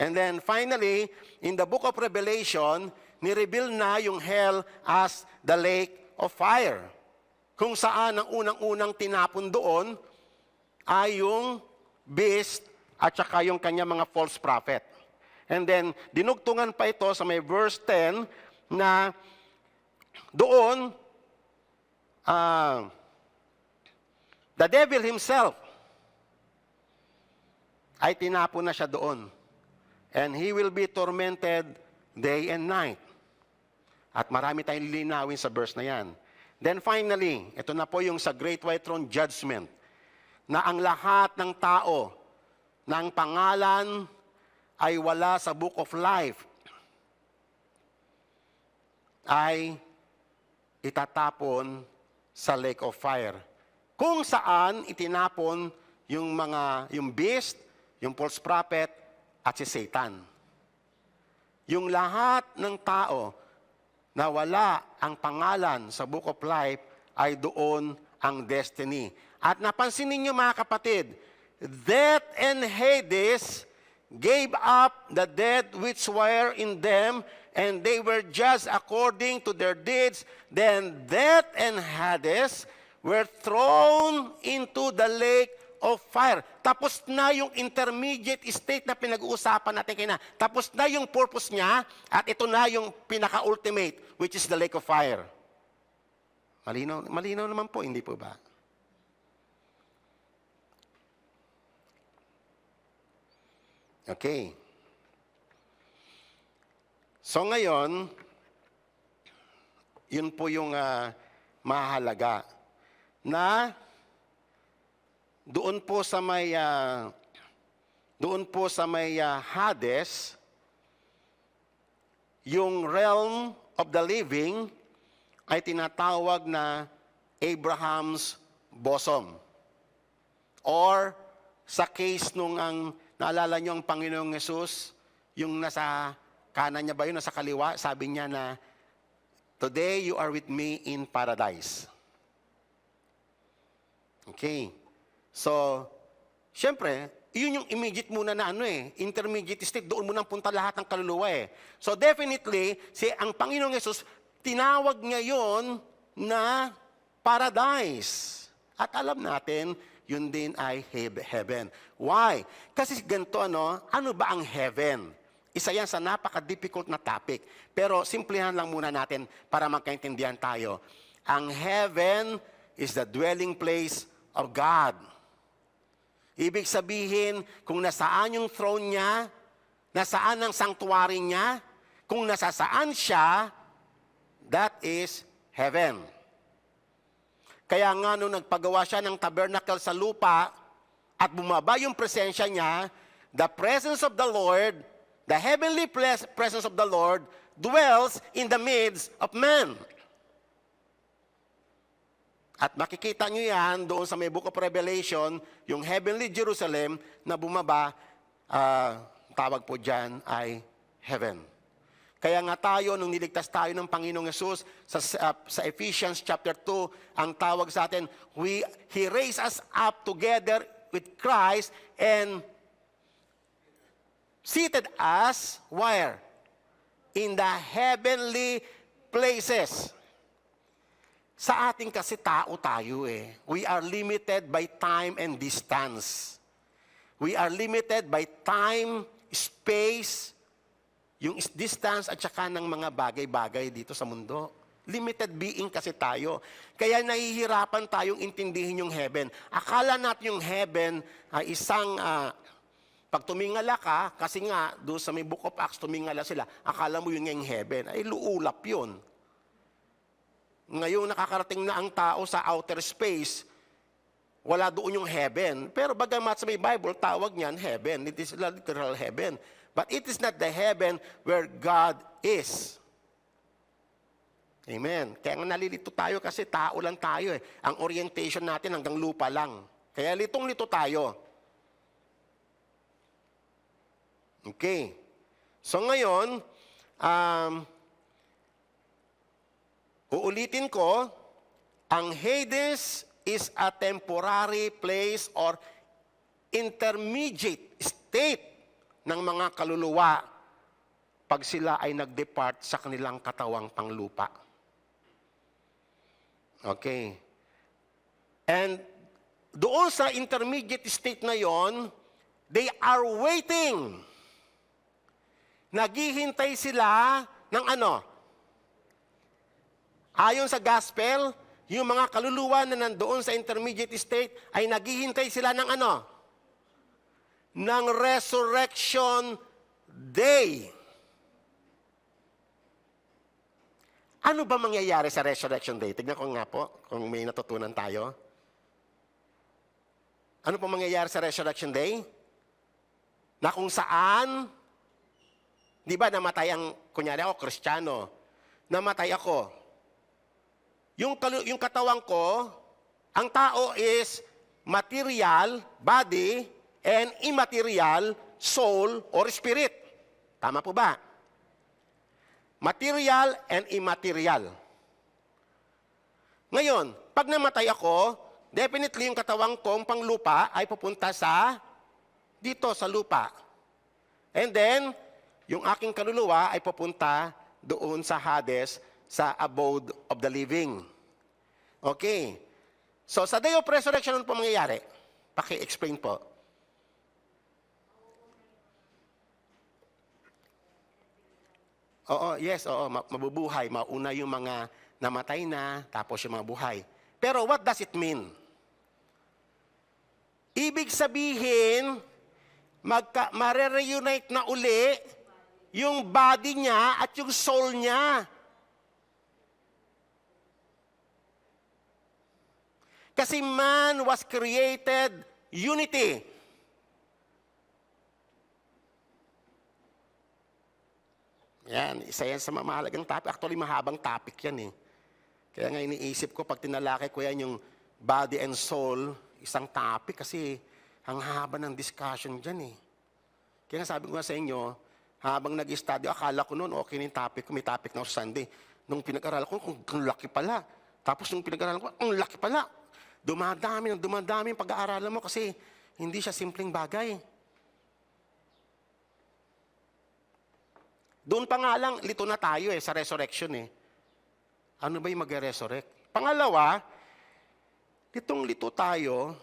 Speaker 4: And then finally, in the book of Revelation, ni-reveal na yung hell as the lake of fire. Kung saan ang unang-unang tinapon doon ay yung beast at saka yung kanya mga false prophet. And then, dinugtungan pa ito sa may verse 10 na doon, the devil himself ay tinapon na siya doon. And he will be tormented day and night. At marami tayong lilinawin sa verse na yan. Then finally, ito na po yung sa Great White Throne Judgment, na ang lahat ng tao ng pangalan ay wala sa Book of Life ay itatapon sa Lake of Fire. Kung saan itinapon yung beast, yung false prophet, at si Satan. Yung lahat ng tao na wala ang pangalan sa Book of Life ay doon ang destiny. At napansin ninyo mga kapatid, death and Hades gave up the dead which were in them, and they were judged according to their deeds. Then death and Hades were thrown into the lake of fire. Tapos na yung intermediate state na pinag-uusapan natin kanina. Tapos na yung purpose niya, at ito na yung pinaka-ultimate, which is the lake of fire. Malinaw, malinaw naman po, hindi po ba? Okay. So ngayon, Yun po yung mahalaga. Na doon po sa may Hades, yung realm of the living ay tinatawag na Abraham's bosom. Or sa case nung naalala niyo ang Panginoong Yesus, yung nasa kanan niya ba yun, nasa kaliwa, sabi niya na, "Today you are with me in paradise." Okay. So, syempre, yun yung immediate muna na intermediate state, doon muna punta lahat ng kaluluwa So definitely, ang Panginoong Yesus, tinawag niya yon na paradise. At alam natin, yun din ay heaven. Why? Kasi ganito, ano ba ang heaven? Isa yan sa napaka-difficult na topic. Pero simplihan lang muna natin para magkaintindihan tayo. Ang heaven is the dwelling place of God. Ibig sabihin, kung nasaan yung throne niya, nasaan ang sanctuary niya, kung nasasaan siya, that is heaven. Kaya nga nung nagpagawa siya ng tabernacle sa lupa at bumaba yung presensya niya, the presence of the Lord, the heavenly presence of the Lord dwells in the midst of man. At makikita nyo yan doon sa may Book of Revelation, yung heavenly Jerusalem na bumaba, tawag po dyan ay heaven. Kaya nga tayo, nung niligtas tayo ng Panginoong Yesus, sa Ephesians chapter 2, ang tawag sa atin, He raised us up together with Christ and seated us, where? In the heavenly places. Sa ating kasi tao tayo We are limited by time and distance. We are limited by time, space, yung distance at saka ng mga bagay-bagay dito sa mundo. Limited being kasi tayo. Kaya nahihirapan tayong intindihin yung heaven. Akala natin yung heaven ay isang, pag tumingala ka, kasi nga doon sa may Book of Acts, tumingala sila, akala mo yun yung heaven. Ay luulap yun. Ngayon nakakarating na ang tao sa outer space, wala doon yung heaven. Pero bagamat sa may Bible, tawag niyan heaven. It is literal heaven. But it is not the heaven where God is. Amen. Kaya nga nalilito tayo kasi tao lang tayo Ang orientation natin hanggang lupa lang. Kaya litong-lito tayo. Okay. So ngayon, uulitin ko, ang Hades is a temporary place or intermediate state ng mga kaluluwa pag sila ay nag-depart sa kanilang katawang panglupa. Okay. And doon sa intermediate state na yon, they are waiting. Naghihintay sila ng Ayon sa gospel, yung mga kaluluwa na nandoon sa intermediate state ay naghihintay sila ng ng resurrection day. Ano ba mangyayari sa resurrection day? Tignan ko nga po kung may natutunan tayo. Ano pa mangyayari sa resurrection day? Na kung saan, di ba namatay kunyari ako, Kristiyano, namatay ako. Yung katawan ko, ang tao is material, body, and immaterial, soul, or spirit. Tama po ba? Material and immaterial. Ngayon, pag namatay ako, definitely yung katawang kong panglupa ay pupunta dito sa lupa. And then, yung aking kaluluwa ay pupunta doon sa Hades, sa abode of the living. Okay. So, sa day of resurrection, ano po mangyayari? Paki-explain po. Oo, mabubuhay. Mauna yung mga namatay na, tapos yung mga buhay. Pero what does it mean? Ibig sabihin, mare-reunite na uli yung body niya at yung soul niya. Kasi man was created unity. Yan, isa yan sa mahalagang topic. Actually, mahabang topic yan eh. Kaya nga iniisip ko, pag tinalakay ko yan yung body and soul, isang topic kasi ang haba ng discussion dyan eh. Kaya nga sabi ko nga sa inyo, habang nag-study, akala ko noon, okay na yung topic ko, may topic na ako sa Sunday. Nung pinag-aralan ko, ang laki pala. Tapos nung pinag-aralan ko, ang laki pala. Dumadami ang pag-aaralan mo kasi hindi siya simpleng bagay. Doon pa nga lang, lito na tayo sa resurrection eh. Ano ba yung mag-resurrect? Pangalawa, lito tayo,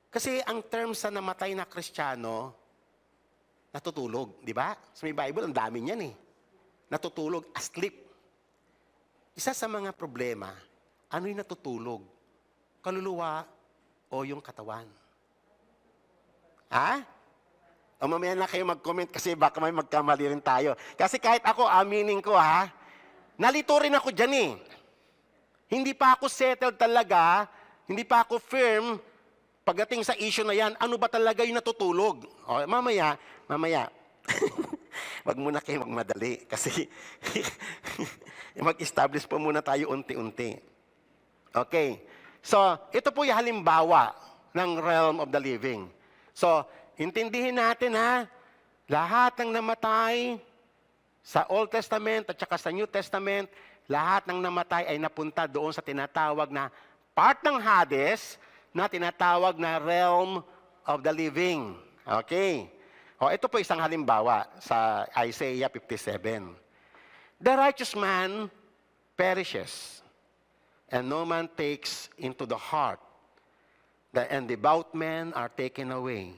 Speaker 4: kasi ang term sa namatay na Kristiyano, natutulog, di ba? Sa may Bible, ang dami niyan eh. Natutulog, asleep. Isa sa mga problema, ano yung natutulog? Kaluluwa o yung katawan? Ha? O mamaya na kayo mag-comment kasi baka may magkamali rin tayo. Kasi kahit ako, aminin ko ha, nalito rin ako dyan eh. Hindi pa ako settled talaga, hindi pa ako firm pagdating sa issue na yan, ano ba talaga yung natutulog? O, mamaya, wag muna kayo magmadali kasi mag-establish po muna tayo unti-unti. Okay. So, ito po yung halimbawa ng realm of the living. So, intindihin natin ha, lahat ng namatay sa Old Testament at saka sa New Testament, lahat ng namatay ay napunta doon sa tinatawag na part ng Hades na tinatawag na realm of the living. Okay. O, ito po isang halimbawa sa Isaiah 57. The righteous man perishes, and no man takes into the heart. And devout men are taken away,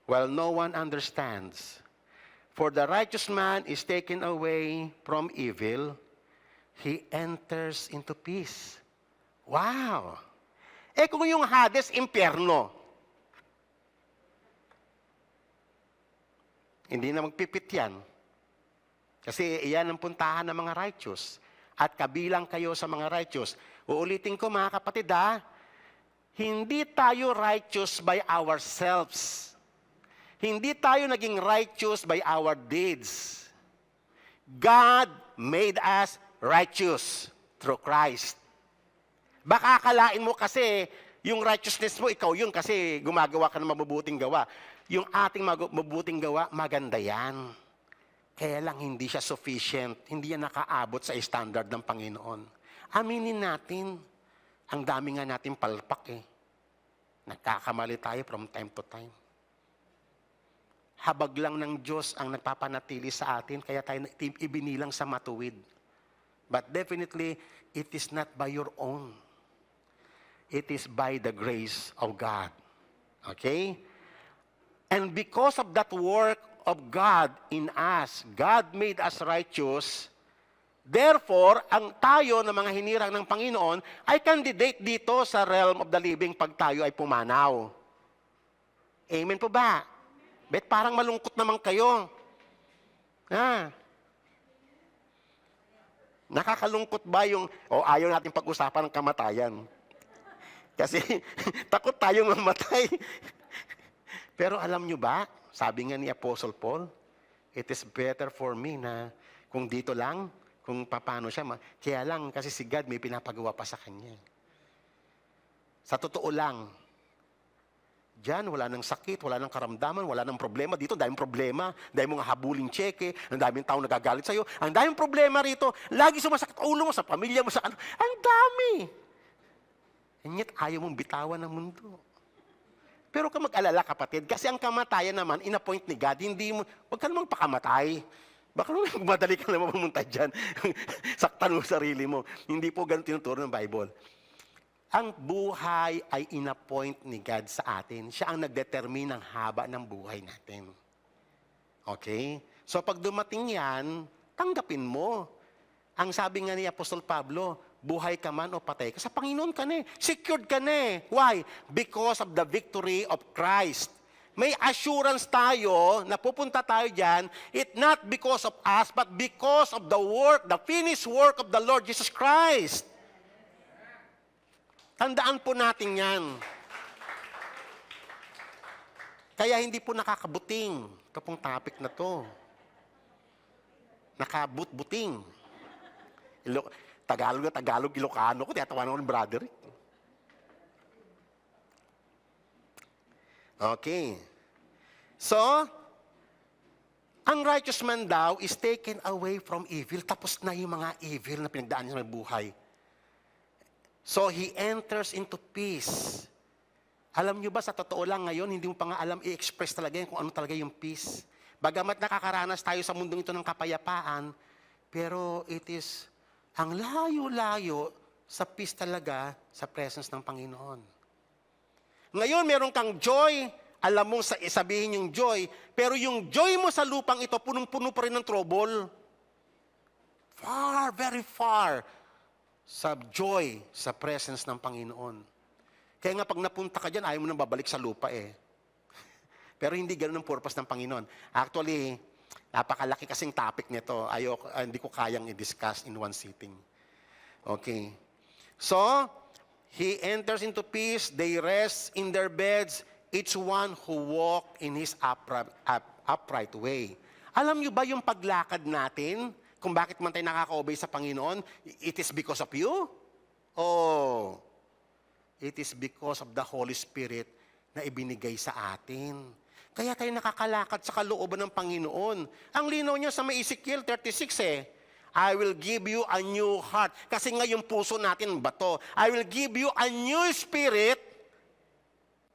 Speaker 4: while no one understands. For the righteous man is taken away from evil, he enters into peace. Wow! Eh kung yung Hades, impyerno, hindi na magpipit yan. Kasi iyan ang puntahan ng mga righteous. At kabilang kayo sa mga righteous. Uulitin ko mga kapatid ha, hindi tayo righteous by ourselves. Hindi tayo naging righteous by our deeds. God made us righteous through Christ. Baka akalain mo kasi yung righteousness mo, ikaw yun kasi gumagawa ka ng mabubuting gawa. Yung ating mabubuting gawa, maganda yan. Kaya lang hindi siya sufficient, hindi yan nakaabot sa standard ng Panginoon. Aminin natin, ang dami nga natin palpak eh. Nagkakamali tayo from time to time. Habag lang ng Diyos ang nagpapanatili sa atin, kaya tayo ibinilang sa matuwid. But definitely, it is not by your own. It is by the grace of God. Okay? And because of that work of God in us, God made us righteous. Therefore, ang tayo na mga hinirang ng Panginoon ay candidate dito sa realm of the living pag tayo ay pumanaw. Amen po ba? Bet parang malungkot naman kayo. Nakakalungkot ba yung, ayaw natin pag-usapan ng kamatayan? Kasi takot tayong mamatay. Pero alam nyo ba, sabi nga ni Apostle Paul, it is better for me na kung dito lang, kung paano siya, kaya lang kasi si God may pinapagawa pa sa kanya. Sa totoo lang, diyan wala nang sakit, wala nang karamdaman, wala nang problema. Dito, daming problema, daming mga habuling tseke, ang daming taong nagagalit sa'yo, ang daming problema rito, lagi sumasakit ulo mo sa pamilya mo, sa ano, ang dami. And yet, ayaw mong bitawan ng mundo. Pero ka mag-alala, kapatid, kasi ang kamatayan naman, in-appoint ni God, hindi mo, huwag ka namang pakamatay. Baka naman madali ka naman pumunta dyan. Saktan mo sarili mo. Hindi po ganun tinuturo ng Bible. Ang buhay ay in-appoint ni God sa atin. Siya ang nagdetermine ng haba ng buhay natin. Okay? So pag dumating yan, tanggapin mo. Ang sabi nga ni Apostol Pablo, buhay ka man o patay ka, sa Panginoon ka na eh. Secured ka na eh. Why? Because of the victory of Christ. May assurance tayo na pupunta tayo dyan, it not because of us, but because of the work, the finished work of the Lord Jesus Christ. Tandaan po natin yan. Kaya hindi po nakakabuting. Ito pong topic na to. Nakabut-buting. Tagalog na Tagalog, Ilocano ko. Tiyatawanan ko ng brother. Okay. So, ang righteous man daw is taken away from evil. Tapos na yung mga evil na pinagdaan niya sa buhay. So, he enters into peace. Alam nyo ba, sa totoo lang ngayon, hindi mo pa nga alam i-express talaga yan kung ano talaga yung peace. Bagamat nakakaranas tayo sa mundong ito ng kapayapaan, pero it is ang layo-layo sa peace talaga sa presence ng Panginoon. Ngayon, meron kang joy, alam mo sabihin yung joy, pero yung joy mo sa lupang ito, punong-puno pa rin ng trouble. Far, very far sa joy sa presence ng Panginoon. Kaya nga pag napunta ka dyan, ayaw mo nang babalik sa lupa eh. Pero hindi ganun ang purpose ng Panginoon. Actually, napakalaki kasing topic nito. Hindi ko kayang i-discuss in one sitting. Okay. So, he enters into peace, they rest in their beds, each one who walk in his upright way. Alam nyo ba yung paglakad natin, kung bakit man tayo nakaka-obey sa Panginoon, it is because of you? Oh, it is because of the Holy Spirit na ibinigay sa atin. Kaya tayo nakakalakad sa kalooban ng Panginoon. Ang linaw niya sa may Ezekiel 36 I will give you a new heart. Kasi nga yung puso natin bato. I will give you a new spirit.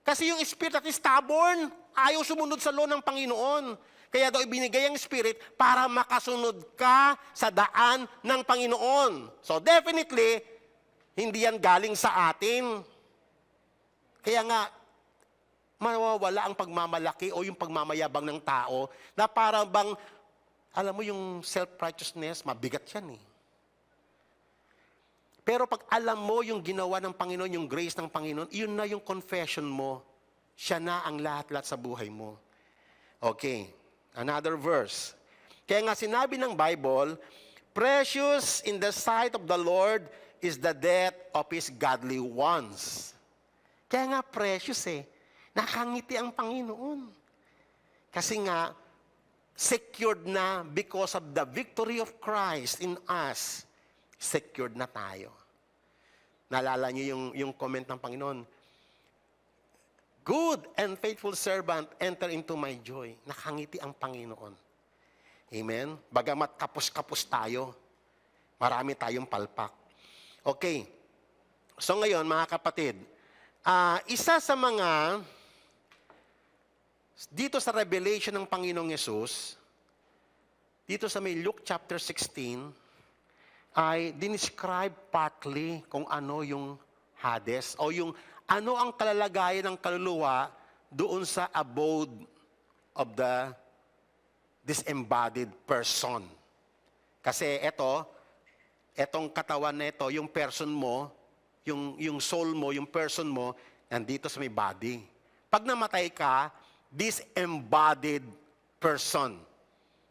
Speaker 4: Kasi yung spirit natin stubborn. Ayaw sumunod sa law ng Panginoon. Kaya daw ibinigay ang spirit para makasunod ka sa daan ng Panginoon. So definitely, hindi yan galing sa atin. Kaya nga, mawawala ang pagmamalaki o yung pagmamayabang ng tao na parang bang, alam mo yung self-righteousness, mabigat yan eh. Pero pag alam mo yung ginawa ng Panginoon, yung grace ng Panginoon, yun na yung confession mo. Siya na ang lahat-lahat sa buhay mo. Okay, another verse. Kaya nga sinabi ng Bible, precious in the sight of the Lord is the death of His godly ones. Kaya nga precious nakangiti ang Panginoon. Kasi nga, secured na because of the victory of Christ in us. Secured na tayo. Naalala niyo yung comment ng Panginoon, good and faithful servant, enter into my joy. Nakangiti ang Panginoon. Amen? Bagamat kapos-kapos tayo, marami tayong palpak. Okay. So ngayon, mga kapatid, isa sa mga dito sa revelation ng Panginoong Yesus, dito sa may Luke chapter 16, ay dinescribe partly kung ano yung Hades o yung ano ang kalalagayan ng kaluluwa doon sa abode of the disembodied person. Kasi etong katawan na ito, yung person mo, yung soul mo, yung person mo, nandito sa may body. Pag namatay ka, disembodied person.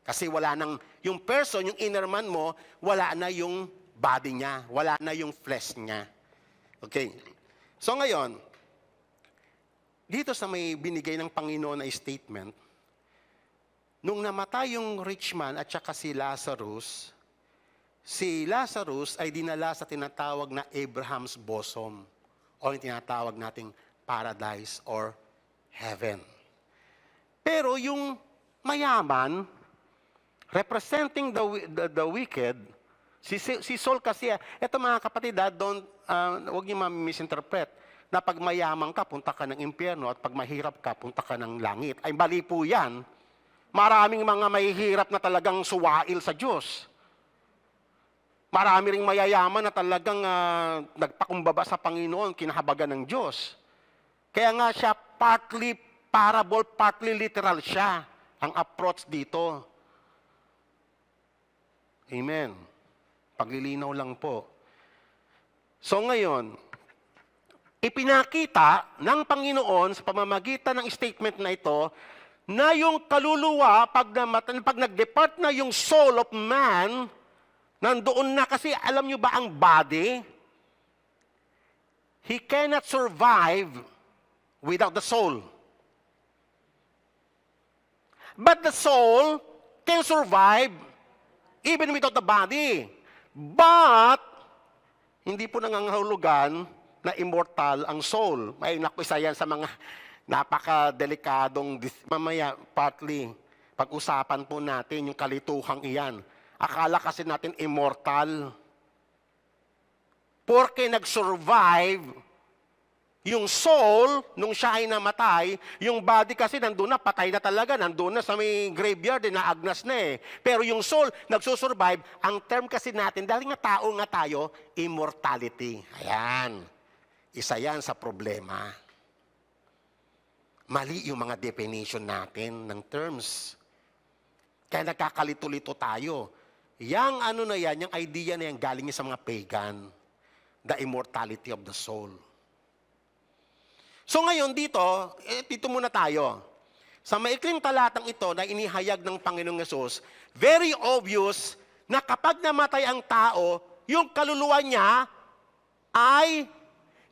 Speaker 4: Kasi wala nang, yung person, yung inner man mo, wala na yung body niya, wala na yung flesh niya. Okay. So ngayon, dito sa may binigay ng Panginoon na statement, nung namatay yung rich man at saka si Lazarus ay dinala sa tinatawag na Abraham's bosom o yung tinatawag nating paradise or heaven. Pero yung mayaman, representing the wicked, si Saul kasi, eto mga kapatid, huwag niyo ma-misinterpret, na pag mayaman ka, punta ka ng impyerno, at pag mahirap ka, punta ka ng langit. Ay, mali po yan. Maraming mga mahihirap na talagang suwail sa Diyos. Marami ring mayayaman na talagang nagpakumbaba sa Panginoon, kinahabagan ng Diyos. Kaya nga siya partly parable, partly literal siya ang approach dito. Amen. Paglilinaw lang po. So ngayon, ipinakita ng Panginoon sa pamamagitan ng statement na ito na yung kaluluwa, pag nag-depart na yung soul of man, nandoon na kasi, alam nyo ba ang body? he cannot survive without the soul. But the soul can survive even without the body. But, hindi po nangangahulugan na immortal ang soul. Ay, naku, isa yan sa mga napaka-delikadong, mamaya, partly, pag-usapan po natin yung kalituhang iyan. Akala kasi natin immortal. Porque nag-survive yung soul, nung siya ay namatay, yung body kasi nandun na, patay na talaga, nandun na sa may graveyard, naagnas na eh. Pero yung soul, nagsusurvive, ang term kasi natin, dahil nga tao nga tayo, immortality. Ayan. Isa yan sa problema. Mali yung mga definition natin ng terms. Kaya nagkakalito-lito tayo. Yang ano na yan, yung idea na yan, galing sa mga pagan. The immortality of the soul. So ngayon dito muna tayo. Sa maikling talatang ito na inihayag ng Panginoong Yesus, very obvious na kapag namatay ang tao, yung kaluluwa niya ay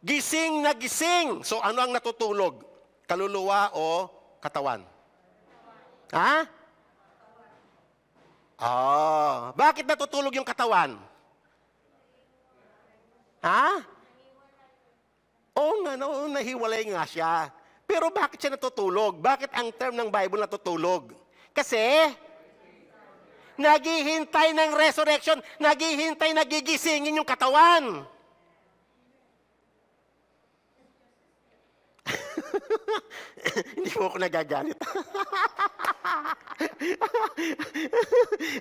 Speaker 4: gising na gising. So ano ang natutulog? Kaluluwa o katawan? Ha? Bakit natutulog yung katawan? Ha? Oo nga, no, nahiwalay nga siya. Pero bakit siya natutulog? Bakit ang term ng Bible natutulog? Kasi, naghihintay ng resurrection, naghihintay, nagigisingin yung katawan. Hindi mo ako nagagalit.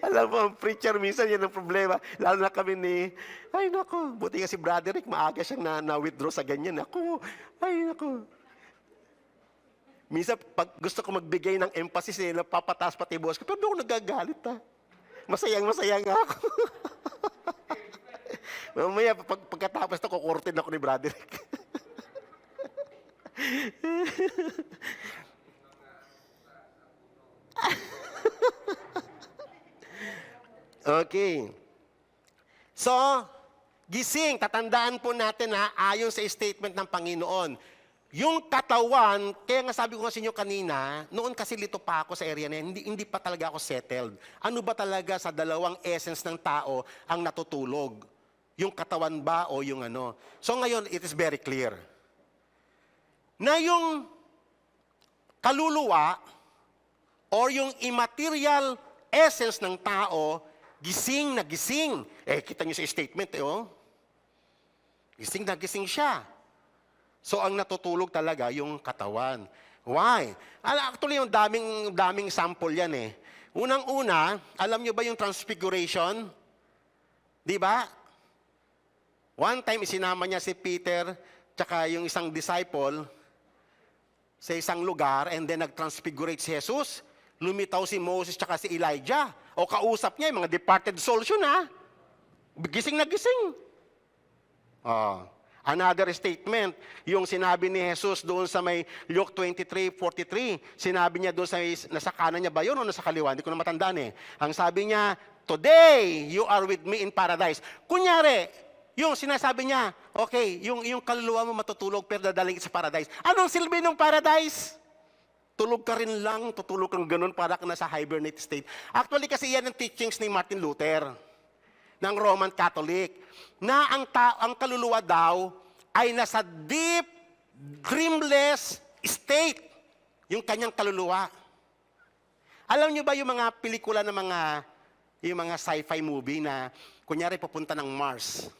Speaker 4: Alam mo, ang preacher minsan yan ang problema. Lalo na kami ay nako, buti nga si Brother Rick, maaga siyang na-withdraw sa ganyan. Ay nako. Minsan, pag gusto ko magbigay ng emphasis, napapataas pati boss ko, pero doon ako nagagalit Masaya nga ako. Mamaya, pagkatapos na, kukurtin ako ni Brother Rick. Okay. So, gising, tatandaan po natin ayon sa statement ng Panginoon. Yung katawan, kaya nga sabi ko nga sa inyo kanina, noon kasi lito pa ako sa area na yan, hindi pa talaga ako settled. Ano ba talaga sa dalawang essence ng tao ang natutulog? Yung katawan ba o yung ano? So ngayon, it is very clear. Na yung kaluluwa or yung immaterial essence ng tao, gising na gising. Kita nyo sa statement, Gising na gising siya. So, ang natutulog talaga yung katawan. Why? Actually, yung daming sample yan Unang-una, alam nyo ba yung transfiguration? Di ba? One time, isinama niya si Peter, tsaka yung isang disciple, sa isang lugar, and then nag-transfigurate si Jesus. Lumitaw si Moses tsaka si Elijah. O kausap niya, yung mga departed souls yun, Gising na gising. Another statement, yung sinabi ni Jesus doon sa may Luke 23:43, sinabi niya doon nasa kanan niya ba yun o nasa kaliwa? Hindi ko na matandaan Ang sabi niya, today you are with me in paradise. Kunyari, yung sinasabi niya, okay, yung kaluluwa mo matutulog pero dadaling sa paradise. Anong silbi ng paradise? Tulog ka rin lang, tutulog kang ganun para ka nasa hibernate state. Actually, kasi yan ang teachings ni Martin Luther ng Roman Catholic, na ang kaluluwa daw ay nasa deep, dreamless state, yung kanyang kaluluwa. Alam niyo ba yung mga pelikula ng yung mga sci-fi movie na, kunyari, pupunta ng Mars,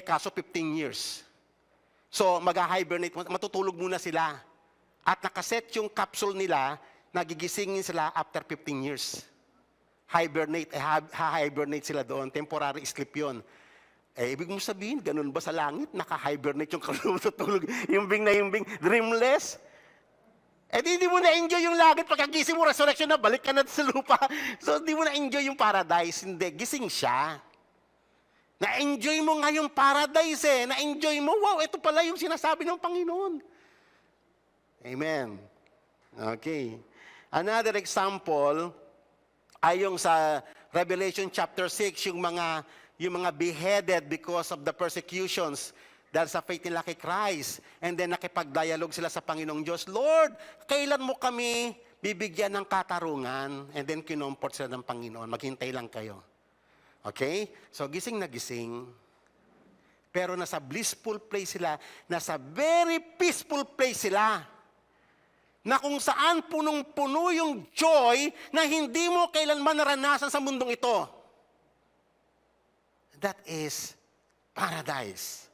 Speaker 4: kaso 15 years. So, mag-hibernate, matutulog muna sila. At nakaset yung capsule nila, nagigisingin sila after 15 years. Hibernate sila doon. Temporary sleep yun. Ibig mo sabihin, ganun ba sa langit? Naka-hibernate yung kalulutulog. Yumbing na yumbing, dreamless. Hindi mo na-enjoy yung langit. Pagkagising mo, resurrection na, balik ka na sa lupa. So, hindi mo na-enjoy yung paradise. Hindi, gising siya. Na-enjoy mo nga yung paradise Na-enjoy mo, wow, ito pala yung sinasabi ng Panginoon. Amen. Okay. Another example, ay yung sa Revelation chapter 6, yung mga beheaded because of the persecutions dahil sa faith nila kay Christ. And then nakipag-dialogue sila sa Panginoong Diyos, Lord, kailan mo kami bibigyan ng katarungan? And then kinomport sila ng Panginoon, maghintay lang kayo. Okay? So gising na gising. Pero nasa blissful place sila, nasa very peaceful place sila, na kung saan punong-puno yung joy na hindi mo kailanman naranasan sa mundong ito. That is paradise.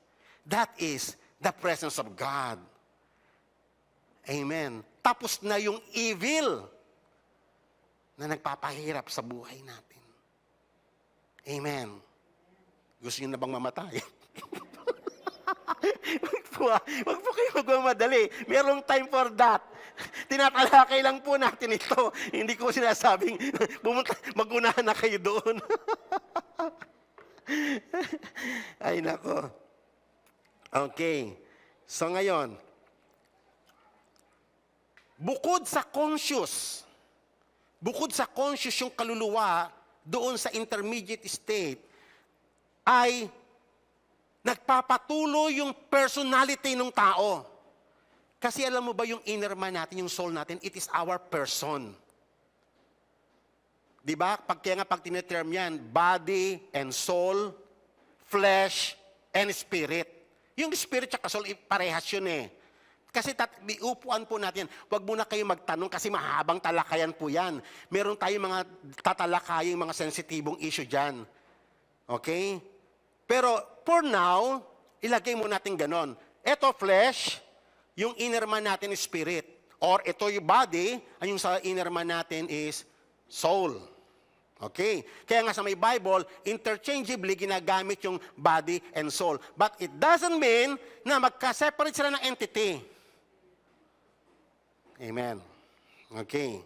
Speaker 4: That is the presence of God. Amen. Tapos na yung evil na nagpapahirap sa buhay natin. Amen. Gusto niyo na bang mamatay? Wag po kayo magmamadali. Merong time for that. Tinatalakay lang po natin ito. Hindi ko sinasabing magunahan na kayo doon. Ay, nako. Okay. So ngayon, bukod sa conscious yung kaluluwa doon sa intermediate state, ay nagpapatuloy yung personality ng tao. Kasi alam mo ba yung inner man natin, yung soul natin, it is our person. Di ba? Kaya pag tineterm yan, body and soul, flesh and spirit. Yung spirit at soul, parehas yun eh. Kasi upuan po natin, wag muna kayo magtanong kasi mahabang talakayan po yan. Meron tayong mga tatalakayang mga sensitibong issue dyan. Okay? Pero for now, ilagay mo natin ganon. Ito flesh, yung inner man natin is spirit. Or ito yung body, yung sa inner man natin is soul. Okay? Kaya nga sa may Bible, interchangeably ginagamit yung body and soul. But it doesn't mean na magka-separate sila ng entity. Amen. Okay.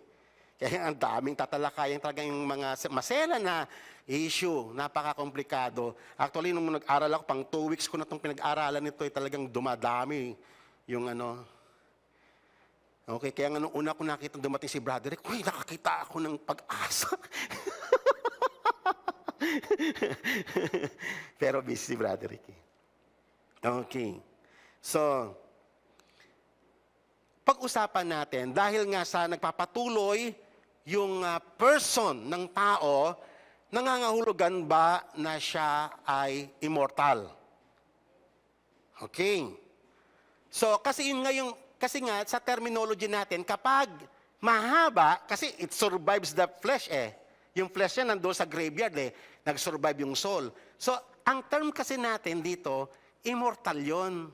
Speaker 4: Kaya ang daming tatalakayan talaga yung mga masela na issue, napaka-komplikado. Actually, nung nag-aral ako, pang 2 weeks ko na itong pinag-aralan nito, ay talagang dumadami yung ano. Okay, kaya nga nung una ko nakita dumating si Brother Rick, uy, nakakita ako ng pag-asa. Pero busy si Brother Rick. Okay. So, pag-usapan natin, dahil nga sa nagpapatuloy yung person ng tao, nangangahulugan ba na siya ay immortal? Okay. So, kasi yun nga kasi nga sa terminology natin, kapag mahaba, kasi it survives the flesh eh. Yung flesh niya nandoon sa graveyard eh, nag-survive yung soul. So, ang term kasi natin dito, immortal yon.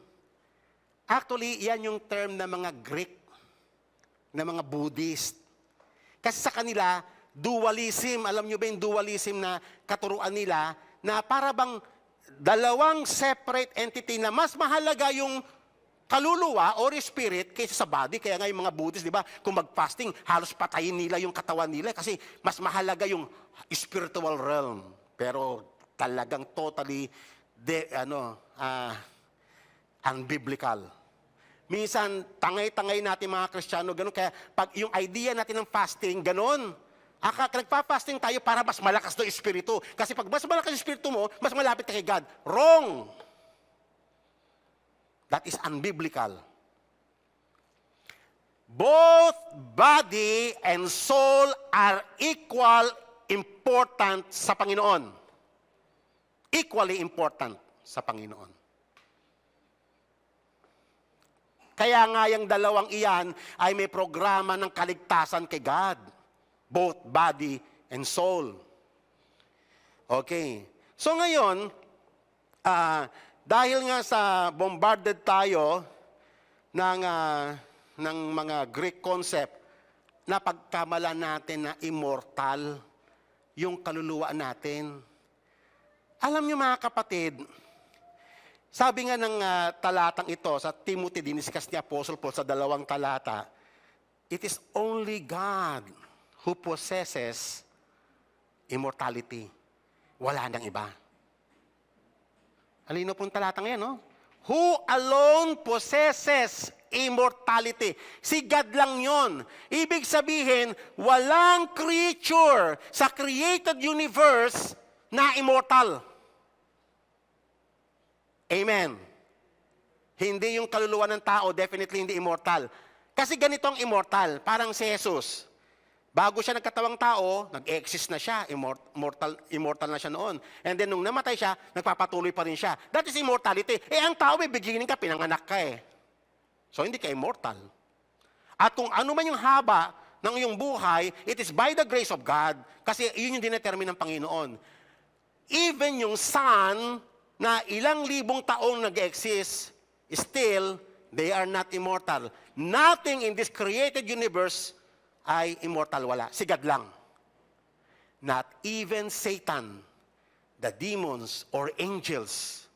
Speaker 4: Actually, yan yung term ng mga Greek, ng mga Buddhist. Kasi sa kanila, dualism, alam nyo ba yung dualism na katuruan nila, na para bang dalawang separate entity na mas mahalaga yung kaluluwa or spirit kaysa sa body. Kaya nga yung mga Buddhist, di ba, kung mag-fasting, halos patayin nila yung katawan nila kasi mas mahalaga yung spiritual realm. Pero talagang totally unbiblical. Minsan, tangay-tangay natin mga Kristiyano, ganun. Kaya pag yung idea natin ng fasting, ganun. Nagpa-fasting tayo para mas malakas na espiritu. Kasi pag mas malakas yung espiritu mo, mas malapit ka kay God. Wrong! That is unbiblical. Both body and soul are equal important sa Panginoon. Equally important sa Panginoon. Kaya nga yung dalawang iyan ay may programa ng kaligtasan kay God. Both body and soul. Okay. So ngayon, dahil nga sa bombarded tayo ng mga Greek concept, napagkamalan natin na immortal yung kaluluwa natin. Alam niyo mga kapatid, sabi nga ng talatang ito, sa Timothy, diniscuss ni Apostle Paul sa 2 talata, it is only God who possesses immortality. Wala nang iba. Alino pong talatang yan, no? Who alone possesses immortality. Si God lang yon. Ibig sabihin, walang creature sa created universe na immortal. Amen. Hindi yung kaluluwa ng tao, definitely hindi immortal. Kasi ganito ang immortal, parang si Jesus. Bago siya nagkatawang tao, nag-exist na siya, immortal na siya noon. And then nung namatay siya, nagpapatuloy pa rin siya. That is immortality. Ang tao may beginning ka, pinanganak ka eh. So hindi ka immortal. At kung ano man yung haba ng iyong buhay, it is by the grace of God. Kasi yun yung dinetermine ng Panginoon. Even yung sun na ilang libong taong nag-exist, still, they are not immortal. Nothing in this created universe ay immortal, wala. Sigad lang. Not even Satan, the demons, or angels.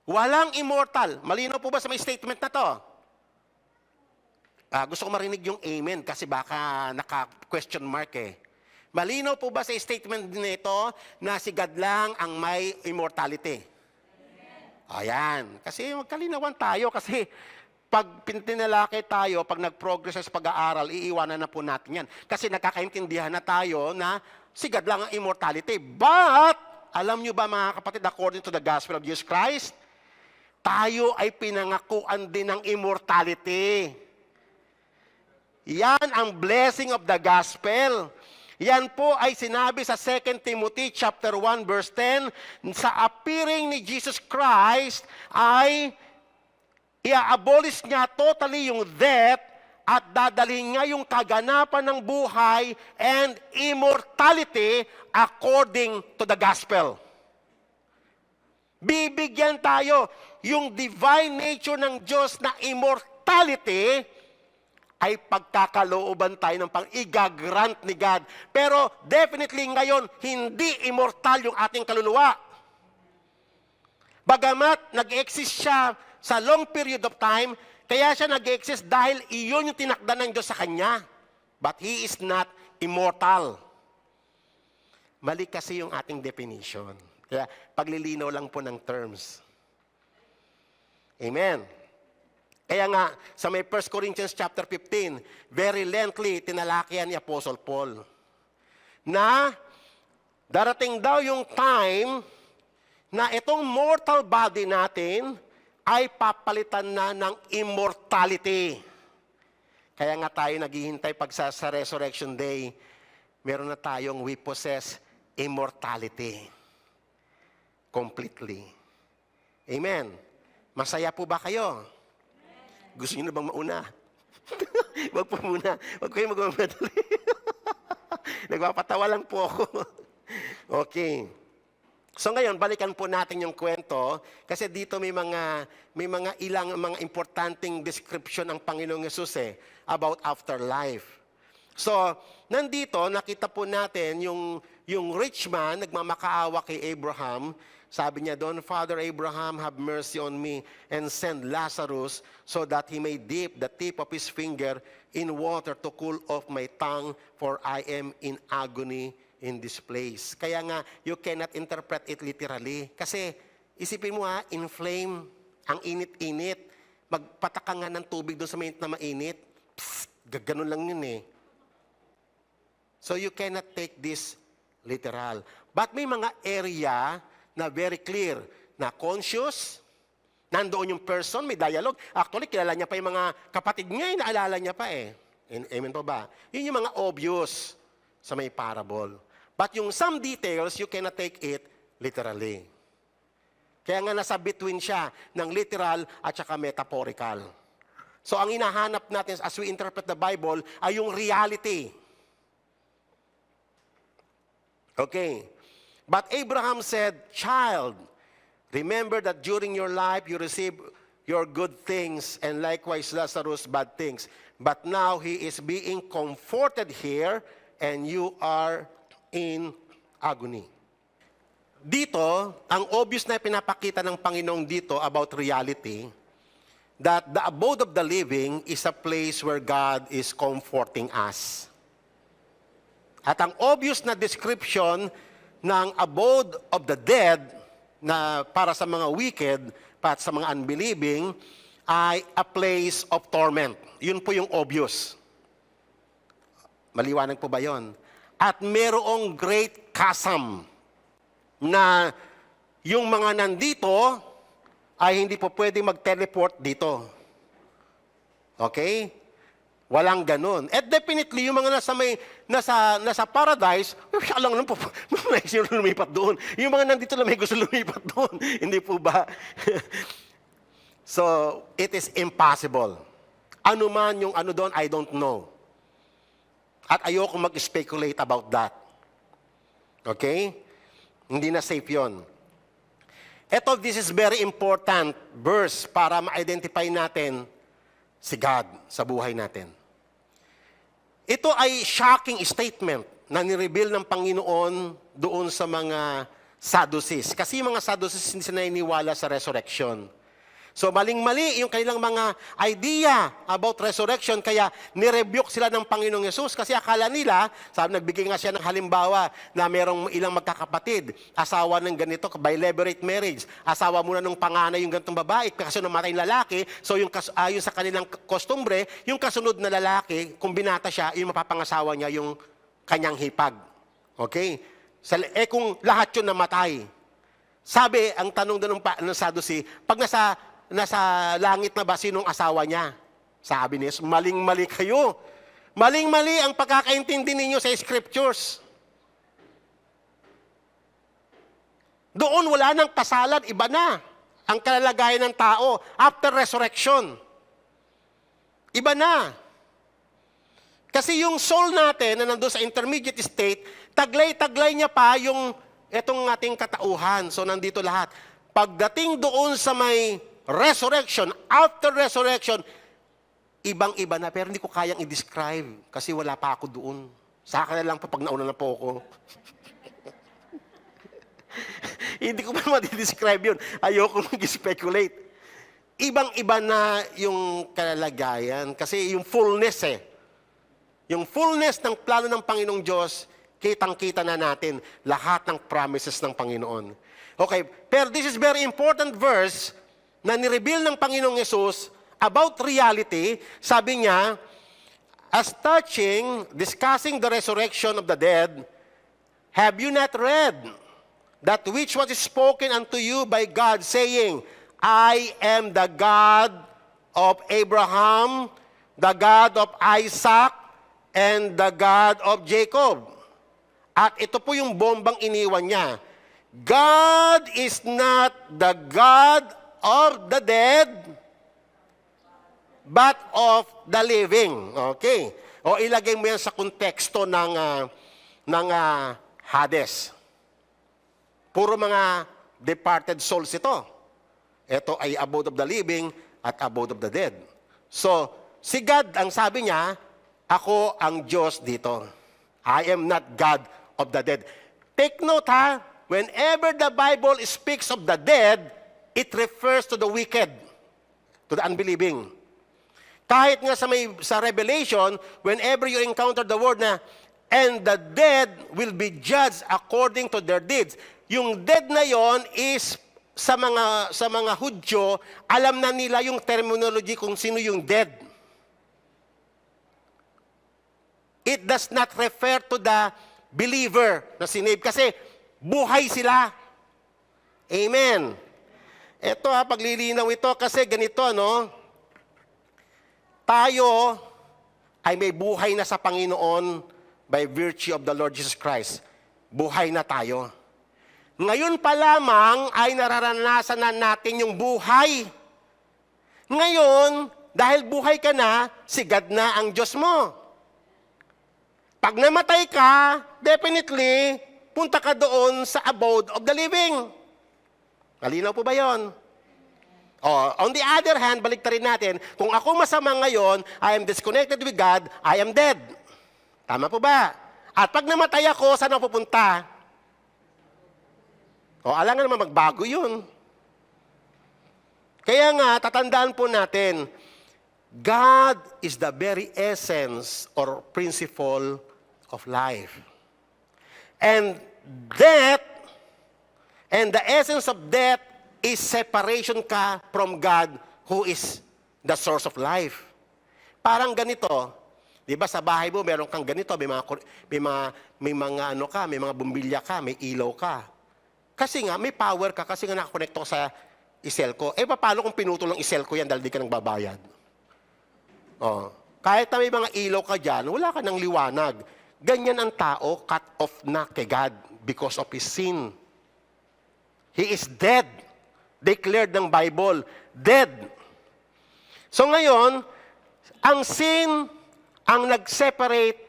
Speaker 4: Walang immortal. Malinaw po ba sa may statement na to? Gusto ko marinig yung amen kasi baka naka-question mark eh. Malinaw po ba sa statement nito na sigad lang ang may immortality? Ayan. Kasi magkalinawan tayo kasi pag tinalakay tayo, pag nag-progress sa pag-aaral, iiwanan na po natin yan. Kasi nakakaintindihan na tayo na sigad lang ang immortality. But, alam nyo ba mga kapatid, according to the gospel of Jesus Christ, tayo ay pinangakuan din ng immortality. Yan ang blessing of the gospel. Yan po ay sinabi sa 2 Timothy chapter 1 verse 10, sa appearing ni Jesus Christ ay i-abolish niya totally yung death at dadalhin niya yung kaganapan ng buhay and immortality according to the gospel. Bibigyan tayo yung divine nature ng Diyos na immortality ay pagkakalooban tayo ng pang-igagrant ni God. Pero definitely ngayon, hindi immortal yung ating kaluluwa. Bagamat nag-exist siya sa long period of time, kaya siya nag-exist dahil iyon yung tinakda ng Diyos sa Kanya. But He is not immortal. Mali kasi yung ating definition. Kaya paglilinaw lang po ng terms. Amen. Kaya nga, sa may 1 Corinthians chapter 15, very lengthily tinalakihan ni Apostle Paul na darating daw yung time na itong mortal body natin ay papalitan na ng immortality. Kaya nga tayo naghihintay pag sa Resurrection Day, meron na tayong we possess immortality. Completely. Amen. Masaya po ba kayo? Gusto niyo na bang mauna? Wag po muna. Wag kayo magmamadali. Nagpapatawa lang po ako. Okay. So ngayon, balikan po natin yung kwento kasi dito may mga ilang mga importanteng description ang Panginoong Yesus about afterlife. So, nandito nakita po natin yung rich man nagmamakaawa kay Abraham. Sabi niya doon, Father Abraham, have mercy on me and send Lazarus so that he may dip the tip of his finger in water to cool off my tongue, for I am in agony in this place. Kaya nga, you cannot interpret it literally. Kasi, isipin mo inflame, ang init-init, magpataka nga ng tubig doon sa mainit na mainit, gaganon lang yun eh. So, you cannot take this literal. But may mga area na very clear, na conscious, nandoon yung person, may dialogue. Actually, kilala niya pa yung mga kapatid niya, naalala niya pa eh. Amen po ba? Yun yung mga obvious sa may parable. But yung some details, you cannot take it literally. Kaya nga nasa between siya ng literal at saka metaphorical. So ang hinahanap natin as we interpret the Bible ay yung reality. Okay. But Abraham said, Child, remember that during your life you received your good things and likewise Lazarus bad things. But now he is being comforted here and you are in agony. Dito, ang obvious na pinapakita ng Panginoong dito about reality, that the abode of the living is a place where God is comforting us. At ang obvious na description ng abode of the dead na para sa mga wicked at sa mga unbelieving ay a place of torment. Yun po yung obvious. Maliwanag po ba yun? At merong great chasm na yung mga nandito ay hindi po pwede mag-teleport dito. Okay? Walang ganun. At definitely, yung mga nasa paradise, siya lang po, may gusto lumipat doon. Yung mga nandito lang may gusto lumipat doon. Hindi po ba? So, it is impossible. Ano man yung ano doon, I don't know. At ayoko mag-speculate about that. Okay? Hindi na safe yun. Ito, this is very important verse para ma-identify natin si God sa buhay natin. Ito ay shocking statement na nireveal ng Panginoon doon sa mga Sadducees. Kasi yung mga Sadducees hindi sila naniniwala sa resurrection. So maling-mali yung kanilang mga idea about resurrection, kaya nirebuke sila ng Panginoong Yesus kasi akala nila, sabi, nagbigay nga siya ng halimbawa na merong ilang magkakapatid, asawa ng ganito, by levirate marriage, asawa muna ng panganay yung ganitong babae, kasi namatay yung lalaki, so yung ayon sa kanilang kostumbre, yung kasunod na lalaki, kung binata siya, yung mapapangasawa niya yung kanyang hipag. Okay? Kung lahat yun namatay, sabi, ang tanong doon ng Sadducee, pag nasa langit na ba, sinong asawa niya? Sabi niya, maling-mali kayo. Maling-mali ang pagkakaintindi ninyo sa scriptures. Doon wala nang kasalan, iba na ang kalalagayan ng tao after resurrection. Iba na. Kasi yung soul natin na nandun sa intermediate state, taglay-taglay niya pa yung etong ating katauhan. So nandito lahat. Pagdating doon sa may resurrection, after resurrection, ibang-iba na. Pero hindi ko kayang i-describe kasi wala pa ako doon. Sa akin na lang pa pag nauna na po ako. Hindi ko pa ma-describe yun. Ayoko mag-speculate. Ibang-iba na yung kalalagayan. Kasi yung fullness yung fullness ng plano ng Panginoong Diyos, kitang-kita na natin lahat ng promises ng Panginoon. Okay, pero this is very important verse na nireveal ng Panginoong Yesus about reality. Sabi niya, as touching, discussing the resurrection of the dead, have you not read that which was spoken unto you by God, saying, I am the God of Abraham, the God of Isaac, and the God of Jacob. At ito po yung bombang iniwan niya. God is not the God of the dead, but of the living. Okay. O ilagay mo yan sa konteksto ng Hades. Puro mga departed souls ito. Ito ay abode of the living at abode of the dead. So, si God, ang sabi niya, ako ang Diyos dito. I am not God of the dead. Take note ha, whenever the Bible speaks of the dead, it refers to the wicked, to the unbelieving. Kahit nga sa Revelation, whenever you encounter the word na, and the dead will be judged according to their deeds. Yung dead na yon is, sa mga Hudyo, alam na nila yung terminology kung sino yung dead. It does not refer to the believer na sinave kasi buhay sila. Amen. Ito paglilinaw ito kasi ganito, no? Tayo ay may buhay na sa Panginoon by virtue of the Lord Jesus Christ. Buhay na tayo. Ngayon pa lamang ay nararanasan na natin yung buhay. Ngayon, dahil buhay ka na, si God na ang Diyos mo. Pag namatay ka, definitely, punta ka doon sa abode of the living. Malinaw po ba yun? On the other hand, baliktarin natin, kung ako masama ngayon, I am disconnected with God, I am dead. Tama po ba? At pag namatay ako, saan ako pupunta? Alam nga naman, magbago yun. Kaya nga, tatandaan po natin, God is the very essence or principle of life. And death, and the essence of death is separation ka from God who is the source of life. Parang ganito, di ba sa bahay mo meron kang ganito, may mga bumbilya ka, may ilaw ka. Kasi nga may power ka kasi nga nakakonekto sa isel ko. Eh, paano kung pinutol ng isel ko yan dahil di ka nang babayad? Oh. Kahit na may mga ilaw ka dyan, wala ka ng liwanag. Ganyan ang tao, cut off na kay God because of his sin. He is dead. Declared ng Bible, dead. So ngayon, ang sin ang nag-separate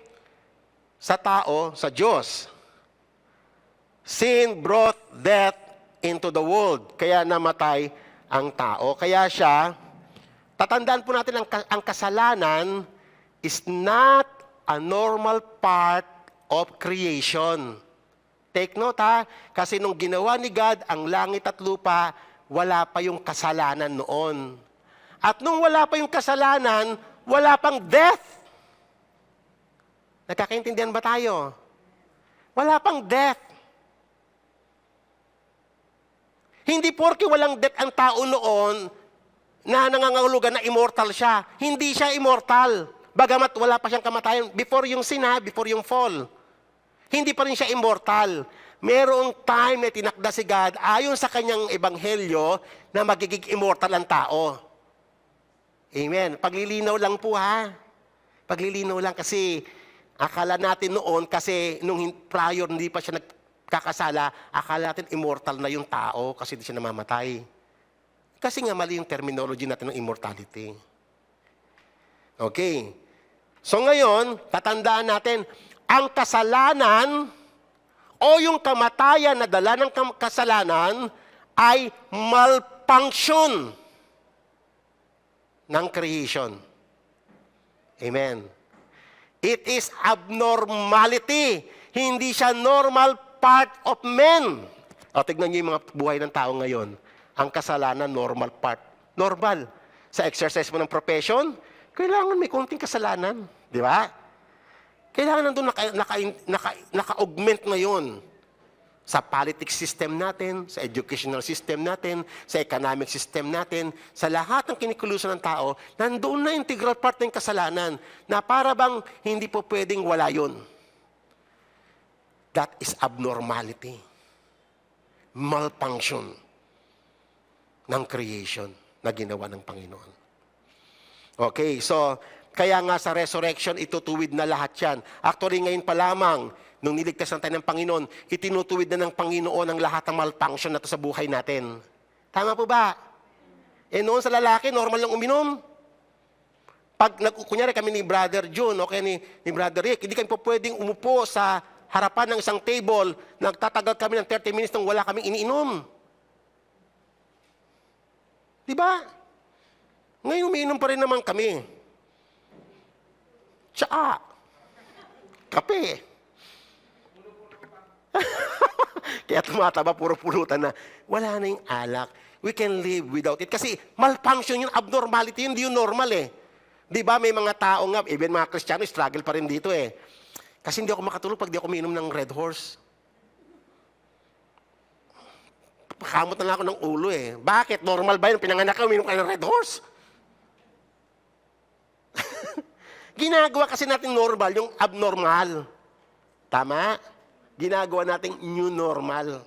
Speaker 4: sa tao, sa Diyos. Sin brought death into the world. Kaya namatay ang tao. Kaya siya, tatandaan po natin ang kasalanan is not a normal part of creation. Take note ha, kasi nung ginawa ni God ang langit at lupa, wala pa yung kasalanan noon. At nung wala pa yung kasalanan, wala pang death. Nagkakaintindihan ba tayo? Wala pang death. Hindi porke walang death ang tao noon na nangangahulugan na immortal siya. Hindi siya immortal. Bagamat wala pa siyang kamatayan. Before yung sin before yung fall. Hindi pa rin siya immortal. Merong time na tinakda si God ayon sa kanyang ebanghelyo na magiging immortal ang tao. Amen. Paglilinaw lang po ha. Paglilinaw lang kasi akala natin noon kasi nung prior hindi pa siya nagkakasala, akala natin immortal na yung tao kasi hindi siya namamatay. Kasi nga mali yung terminology natin ng immortality. Okay. So ngayon, tatandaan natin, ang kasalanan o yung kamatayan na dala ng kasalanan ay malfunction ng creation. Amen. It is abnormality. Hindi siya normal part of men. O, tignan niyo yung mga buhay ng tao ngayon. Ang kasalanan, normal part. Normal. Sa exercise mo ng profession, kailangan may konting kasalanan. Di ba? Kailangan nandun naka-augment na yun. Sa politics system natin, sa educational system natin, sa economic system natin, sa lahat ng kinikulusan ng tao, nandoon na integral part ng kasalanan na para bang hindi po pwedeng wala yun. That is abnormality. Malfunction ng creation na ginawa ng Panginoon. Okay, so kaya nga sa resurrection, itutuwid na lahat yan. Actually, ngayon pa lamang, nung niligtas na tayo ng Panginoon, itinutuwid na ng Panginoon ang lahat ng malfunction na to sa buhay natin. Tama po ba? Eh noon sa lalaki, normal lang uminom. Pag, kunyari kami ni Brother June, okay, ni Brother Rick, hindi kami po pwedeng umupo sa harapan ng isang table, nagtatagal kami ng 30 minutes nang wala kaming iniinom. Di ba? Ngayon umiinom pa rin naman kami. Tsaka, kape. Kaya tumataba, puro pulutan na. Wala na yung alak. We can live without it. Kasi malfunction yun, abnormality yun, hindi yun normal eh. Di ba may mga tao nga, even mga Kristiyano, struggle pa rin dito eh. Kasi hindi ako makatulog pag di ako uminom ng Red Horse. Pakamot na lang ako ng ulo eh. Bakit? Normal ba yun? Pinanganak ka, uminom ka ng Red Horse? Ginagawa kasi natin normal, yung abnormal. Tama? Ginagawa nating new normal.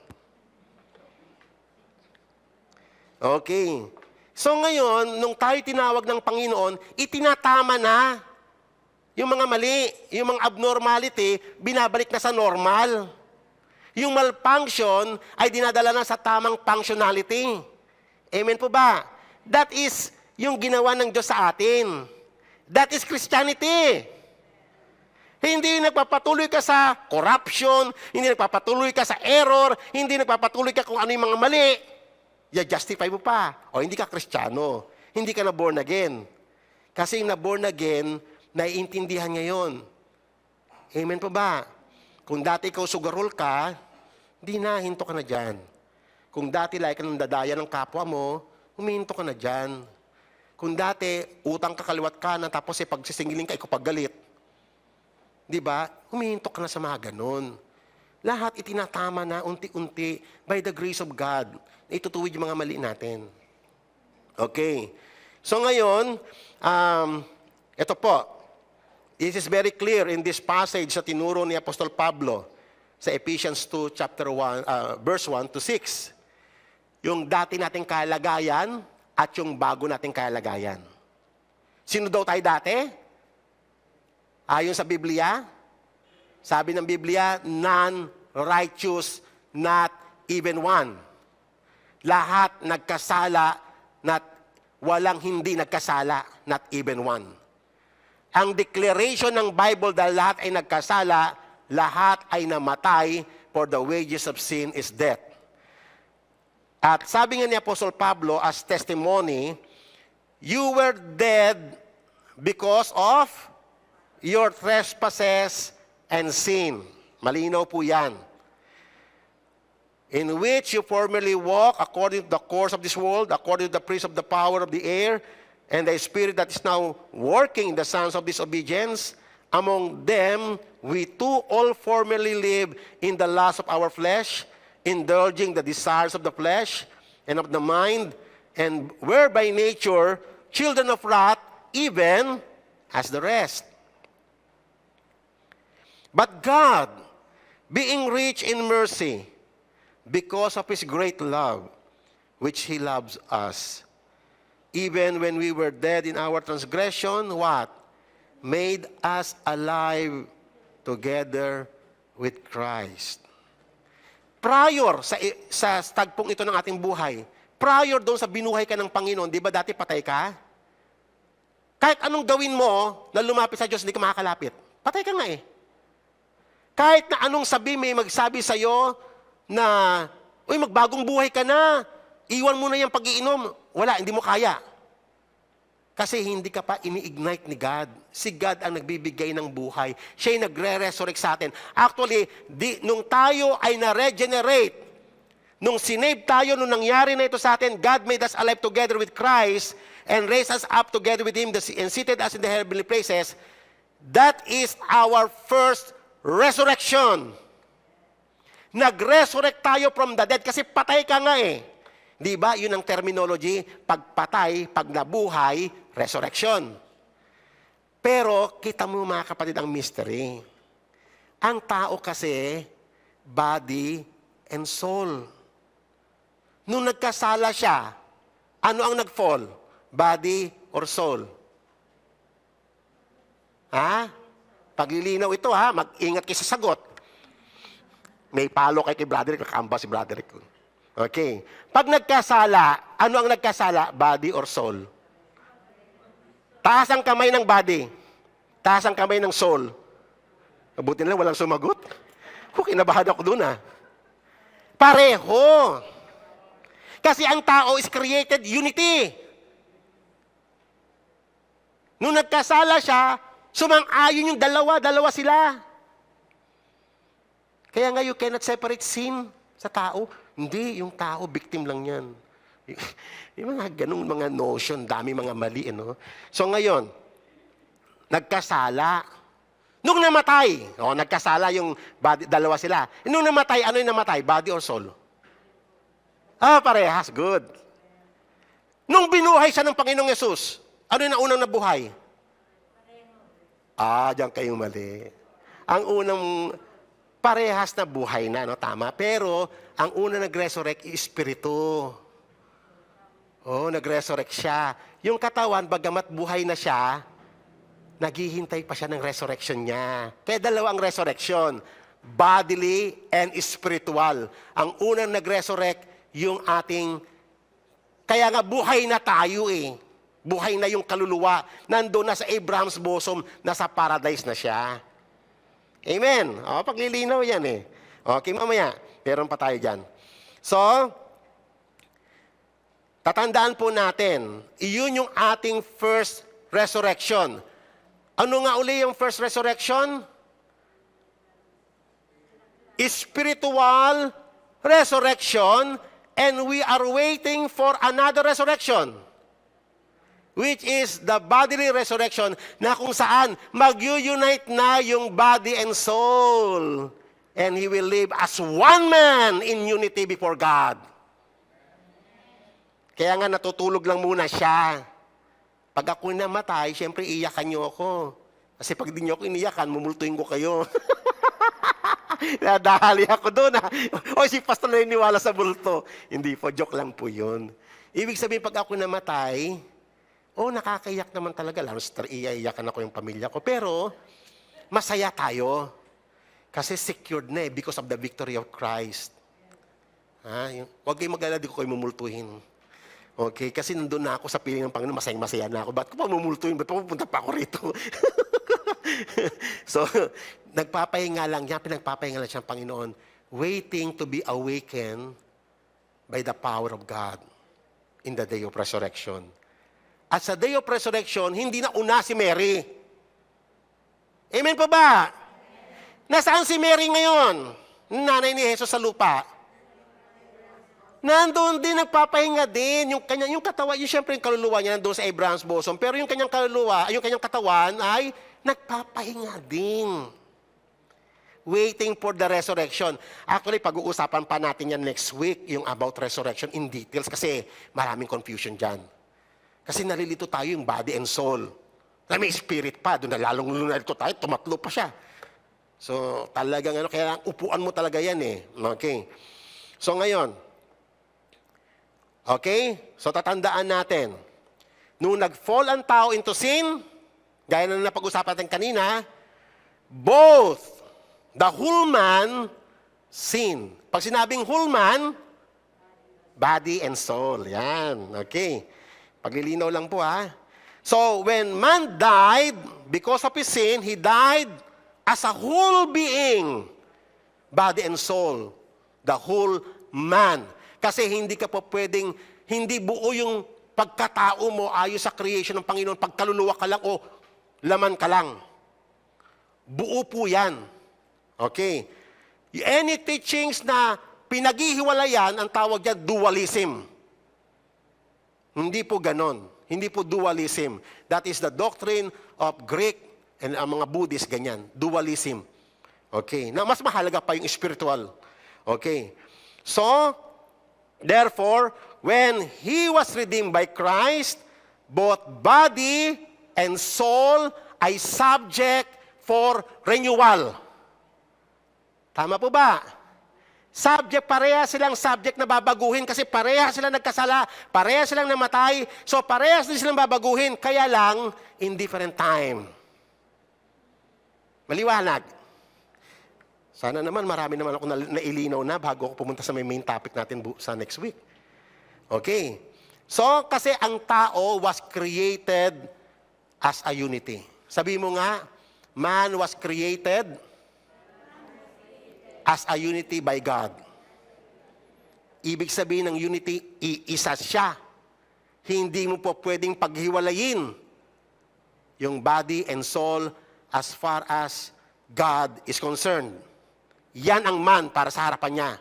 Speaker 4: Okay. So ngayon, nung tayo tinawag ng Panginoon, itinatama na yung mga mali, yung mga abnormality, binabalik na sa normal. Yung malfunction ay dinadala na sa tamang functionality. Amen po ba? That is yung ginawa ng Diyos sa atin. That is Christianity. Hindi nagpapatuloy ka sa corruption, hindi nagpapatuloy ka sa error, hindi nagpapatuloy ka kung ano yung mga mali. I-justify mo pa. O hindi ka Kristiyano. Hindi ka na born again. Kasi yung na born again, naiintindihan niya yun. Amen po ba? Kung dati ikaw sugarol ka, di na, hinto ka na dyan. Kung dati like ka nang dadaya ng kapwa mo, humihinto ka na dyan. Kung dati, utang ka kaliwat ka na, tapos pagsisingiling ka, ikaw paggalit. Di ba? Humihinto ka na sa mga ganun. Lahat itinatama na unti-unti by the grace of God. Itutuwid yung mga mali natin. Okay. So ngayon, ito po. This is very clear in this passage sa tinuro ni Apostol Pablo sa Ephesians 2, verse 1 to 6. yung dati nating kalagayan at yung bago nating kalagayan. Sino daw tayo dati? Ayon sa Biblia, sabi ng Biblia, none righteous, not even one. Lahat nagkasala, not walang hindi nagkasala, not even one. Ang declaration ng Bible dahil lahat ay nagkasala, lahat ay namatay, for the wages of sin is death. At sabi nga ni Apostle Pablo as testimony, you were dead because of your trespasses and sin. Malinaw po yan. In which you formerly walk according to the course of this world, according to the prince of the power of the air, and the spirit that is now working in the sons of disobedience. Among them, we too all formerly lived in the lust of our flesh, indulging the desires of the flesh and of the mind, and were by nature children of wrath, even as the rest. But God, being rich in mercy, because of His great love, which He loves us, even when we were dead in our transgression, what? Made us alive together with Christ. Prior sa tagpong ito ng ating buhay, prior doon sa binuhay ka ng Panginoon, di ba dati patay ka? Kahit anong gawin mo na lumapit sa Diyos, hindi ka makakalapit. Patay ka nga eh. Kahit na anong may magsabi sa'yo na, uy, magbagong buhay ka na, iwan mo na yung pag-iinom. Wala, hindi mo kaya. Kasi hindi ka pa ini-ignite ni God. Si God ang nagbibigay ng buhay. Siya yung nagre-resurrect sa atin. Actually, nung tayo ay na-regenerate, nung sinave tayo, nung nangyari na ito sa atin, God made us alive together with Christ and raised us up together with Him and seated us in the heavenly places. That is our first resurrection. Nag-resurrect tayo from the dead kasi patay ka nga eh. Di ba? Yun ang terminology, pagpatay, pag nabuhay, resurrection. Pero, kita mo mga kapatid ang mystery. Ang tao kasi, body and soul. Nung nagkasala siya, ano ang nag-fall? Body or soul? Ha? Paglilinaw ito ha, mag-ingat kayo sa sagot. May palo kay Broderick, kakamba si Broderick. Okay. Pag nagkasala, ano ang nagkasala? Body or soul? Taas ang kamay ng body. Taas ang kamay ng soul. Mabuti na lang, walang sumagot. Kinabahan ako doon ah. Pareho. Kasi ang tao is created unity. Nung nagkasala siya, sumang-ayon yung dalawa sila. Kaya nga you cannot separate sin sa tao. Hindi, yung tao, victim lang yan. Yung mga ganung mga notion, dami mga mali. No? So ngayon, nagkasala. Nung namatay, nagkasala yung body, dalawa sila. Nung namatay, ano yung namatay? Body or soul? Parehas, good. Nung binuhay siya ng Panginoong Yesus, ano yung unang nabuhay? Diyan kayong mali. Ang unang parehas na buhay na, no? Tama. Pero, ang una nag-resurrect, espiritu. Nag-resurrect siya. Yung katawan, bagamat buhay na siya, naghihintay pa siya ng resurrection niya. Kaya dalawang resurrection, bodily and spiritual. Ang unang nag-resurrect, yung ating, kaya nga buhay na tayo eh. Buhay na yung kaluluwa. Nandun na sa Abraham's bosom, nasa paradise na siya. Amen. Paglilinaw yan eh. Okay, mamaya. Meron pa tayo dyan. So, tatandaan po natin, iyon yung ating first resurrection. Ano nga uli yung first resurrection? Spiritual resurrection, and we are waiting for another resurrection, which is the bodily resurrection, na kung saan mag-unite na yung body and soul. And he will live as one man in unity before God. Kaya nga natutulog lang muna siya. Pag ako namatay, siyempre iyakan niyo ako. Kasi pag di niyo ako iniyakan, mumultuin ko kayo. Nadahali ako doon. O, si pastor na niniwala sa multo. Hindi po, joke lang po yun. Ibig sabihin, pag ako namatay, nakakaiyak naman talaga. Lalo sa iiyakan ako yung pamilya ko. Pero, masaya tayo. Kasi secured na because of the victory of Christ. Huwag kayong mag-alala, di ko kayo mumultuhin. Okay? Kasi nandun na ako sa piling ng Panginoon, masayang-masaya na ako. Ba't ko pa mumultuhin? Ba't pa pupunta pa ako rito? So, nagpapahinga lang niya, pinagpapahinga lang siya ng Panginoon, waiting to be awakened by the power of God in the day of resurrection. At sa day of resurrection, hindi na una si Mary. Amen pa ba? Nasaan si Mary ngayon? Nanay ni Jesus sa lupa. Nandoon din, nagpapahinga din. Yung katawan, siyempre yung kaluluwa niya nandoon sa Abraham's bosom. Pero yung kanyang kaluluwa, yung kanyang katawan ay nagpapahinga din. Waiting for the resurrection. Actually, pag-uusapan pa natin yan next week, yung about resurrection in details, kasi maraming confusion dyan. Kasi nalilito tayo yung body and soul. Na may spirit pa, doon na lalong lunalito tayo, tumatlo pa siya. So, talagang kaya upuan mo talaga yan eh. Okay. So, ngayon, okay? So, tatandaan natin. Nung nag-fall ang tao into sin, gaya na napag-usapan natin kanina, both the whole man sin. Pag sinabing whole man, body and soul. Yan. Okay. Paglilinaw lang po ha. So, when man died, because of his sin, he died as a whole being. Body and soul. The whole man. Kasi hindi ka po pwedeng, hindi buo yung pagkatao mo ayos sa creation ng Panginoon. Pagkaluluwa ka lang o laman ka lang. Buo po yan. Okay. Any teachings na pinaghihiwalayan, ang tawag niya dualism. Hindi po ganon. Hindi po dualism. That is the doctrine of Greek and ang mga Buddhist, ganyan. Dualism. Okay. Na mas mahalaga pa yung spiritual. Okay. So, therefore, when he was redeemed by Christ, both body and soul ay subject for renewal. Tama po ba? Subject, pareha silang subject na babaguhin kasi pareha silang nagkasala, pareha silang namatay, so pareha silang babaguhin, kaya lang in different time. Maliwanag. Sana naman marami naman ako nailinaw na bago ako pumunta sa main topic natin sa next week. Okay. So, kasi ang tao was created as a unity. Sabi mo nga, man was created as a unity by God. Ibig sabihin ng unity, iisa siya. Hindi mo po pwedeng paghiwalayin yung body and soul as far as God is concerned. Yan ang man para sa harapan niya.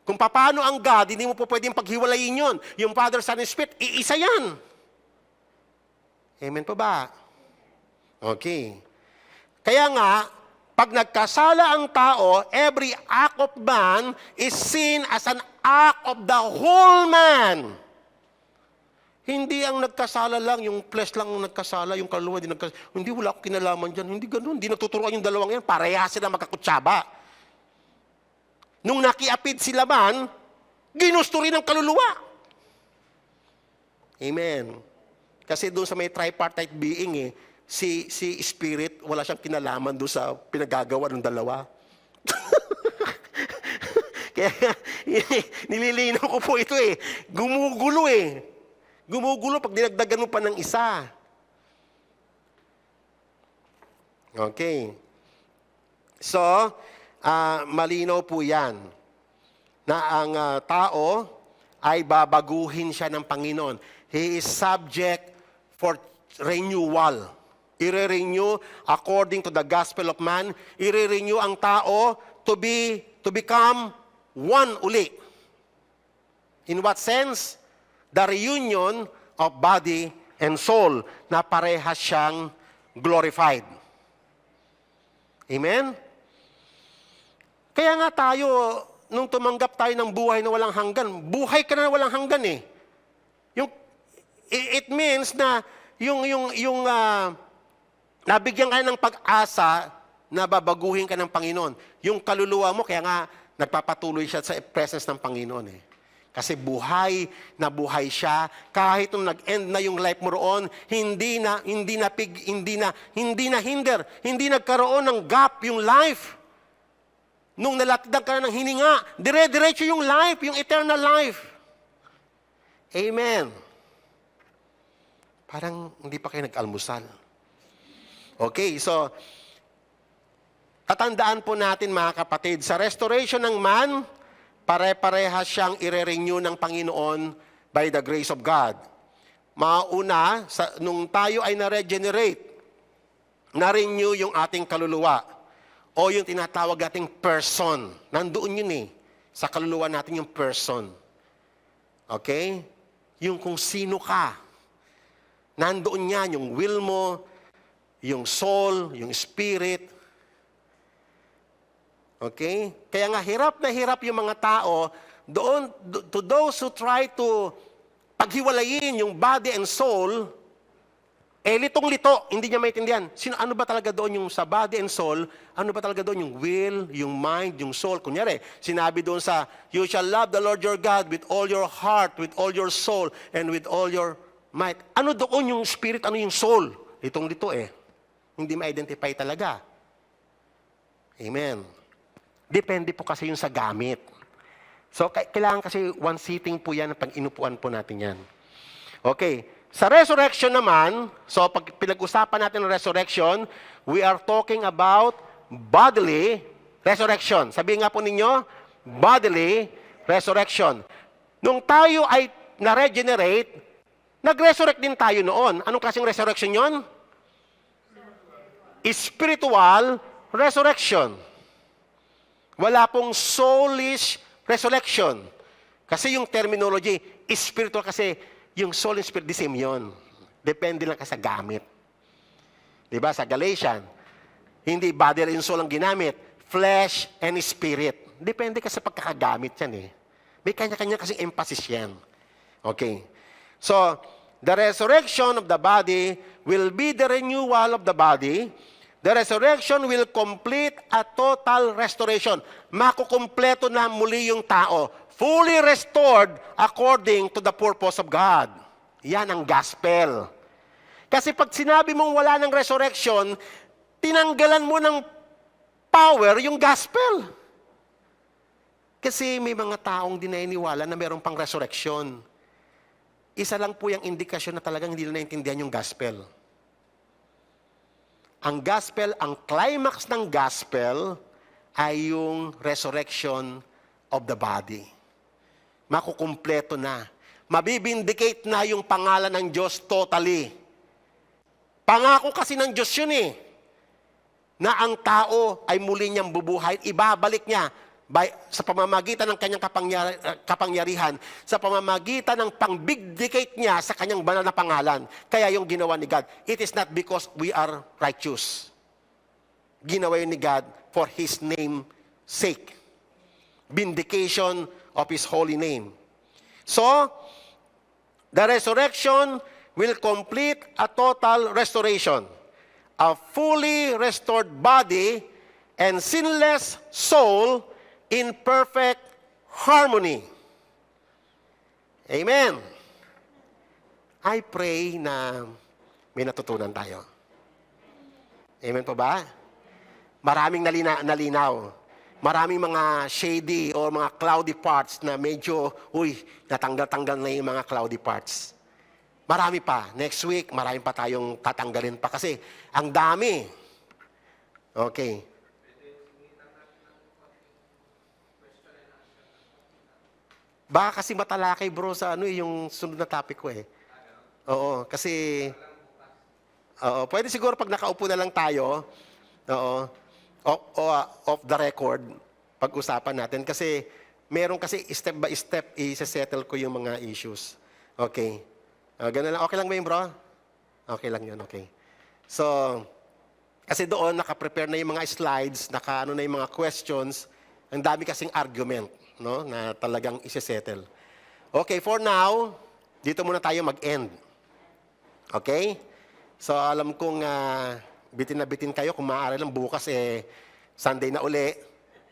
Speaker 4: Kung paano ang God, hindi mo po pwedeng paghiwalayin yun. Yung Father, Son, and Spirit, iisa yan. Amen po ba? Okay. Kaya nga, pag nagkasala ang tao, every act of man is seen as an act of the whole man. Hindi ang nagkasala lang, yung flesh lang ang nagkasala, yung kaluluwa din nagkasala. Hindi, wala akong kinalaman dyan. Hindi ganun. Hindi natuturuan yung dalawang yan. Pareha sila magkakutsaba. Nung nakiapid sila man, ginusto rin ang kaluluwa. Amen. Kasi doon sa may tripartite being si Spirit, wala siyang kinalaman doon sa pinagagawa ng dalawa. Kaya nililinaw ko po ito Gumugulo Gumugulo pag dinagdagan mo pa ng isa. Okay. So, malinaw po yan na ang tao ay babaguhin siya ng Panginoon. He is subject for renewal. I-renew according to the gospel of man. I-renew ang tao to become one uli. In what sense? The reunion of body and soul na parehas siyang glorified. Amen? Kaya nga tayo, nung tumanggap tayo ng buhay na walang hanggan, buhay ka na walang hanggan It means na yung nabigyan ka ng pag-asa na babaguhin ka ng Panginoon. Yung kaluluwa mo, kaya nga nagpapatuloy siya sa presence ng Panginoon eh. Kasi buhay na buhay siya, kahit nung nag-end na yung life mo roon, hindi hindi nagkaroon ng gap yung life. Nung nalatdag ka na ng hininga, dire-diretso yung life, yung eternal life. Amen. Parang hindi pa kayo nag-almusal. Okay, so, tatandaan po natin mga kapatid, sa restoration ng man, pare-parehas siyang ire-renew ng Panginoon by the grace of God. Mauna, nung tayo ay na-regenerate, na-renew yung ating kaluluwa o yung tinatawag nating person. Nandoon yun eh. Sa kaluluwa natin yung person. Okay? Yung kung sino ka. Nandoon yan yung will mo, yung soul, yung spirit. Okay? Kaya nga hirap na hirap yung mga tao doon, to those who try to paghiwalayin yung body and soul, litong-lito, hindi niya maintindihan. Ano ba talaga doon yung sa body and soul? Ano ba talaga doon yung will, yung mind, yung soul? Kunyari, sinabi doon sa, you shall love the Lord your God with all your heart, with all your soul, and with all your might. Ano doon yung spirit, ano yung soul? Litong-lito eh. Hindi ma-identify talaga. Amen. Depende po kasi yung sa gamit. So, kailangan kasi one sitting po yan, pag inupuan po natin yan. Okay. Sa resurrection naman, so pag pinag-usapan natin ng resurrection, we are talking about bodily resurrection. Sabihin nga po ninyo, bodily resurrection. Nung tayo ay na-regenerate, nag-resurrect din tayo noon. Anong klaseng resurrection yon? Spiritual resurrection. Wala pong soulish resurrection. Kasi yung terminology, spiritual kasi, yung soul and spirit, the same yun. Depende lang kasi sa gamit. Diba? Sa Galatians, hindi body and soul ang ginamit. Flesh and spirit. Depende kasi sa pagkakagamit yan eh. May kanya-kanya kasing emphasis yan. Okay. So, the resurrection of the body will be the renewal of the body. The resurrection will complete a total restoration. Makukumpleto na muli yung tao. Fully restored according to the purpose of God. Yan ang gospel. Kasi pag sinabi mong wala ng resurrection, tinanggalan mo ng power yung gospel. Kasi may mga taong di naniniwala na mayroon pang resurrection. Isa lang po yung indikasyon na talagang hindi na naintindihan yung gospel. Ang gospel, ang climax ng gospel ay yung resurrection of the body. Makukumpleto na. Mabibindicate na yung pangalan ng Diyos totally. Pangako kasi ng Diyos yun eh. Na ang tao ay muli niyang bubuhay, ibabalik niya sa pamamagitan ng kanyang kapangyarihan, sa pamamagitan ng pang-bindicate niya sa kanyang banal na pangalan. Kaya yung ginawa ni God, it is not because we are righteous. Ginawa yun ni God for His name's sake. Vindication of His holy name. So, the resurrection will complete a total restoration. A fully restored body and sinless soul in perfect harmony. Amen. I pray na may natutunan tayo. Amen po ba? Maraming nalinaw. Maraming mga shady o mga cloudy parts na medyo, natanggal-tanggal na yung mga cloudy parts. Marami pa. Next week, marami pa tayong tatanggalin pa kasi ang dami. Okay. Baka kasi matalakay bro sa yung sunod na topic ko eh. Oo, kasi pwede siguro pag nakaupo na lang tayo, off the record, pag-usapan natin kasi meron kasi step by step i-settle ko yung mga issues. Okay. Ganun lang. Okay lang ba yun, bro? Okay lang yun, okay. So, kasi doon naka-prepare na yung mga slides, naka-ano na yung mga questions, ang dami kasing argument. No, na talagang isi-settle. Okay, for now, dito muna tayo mag-end. Okay? So, alam kong bitin na bitin kayo. Kung maaari lang bukas, Sunday na uli.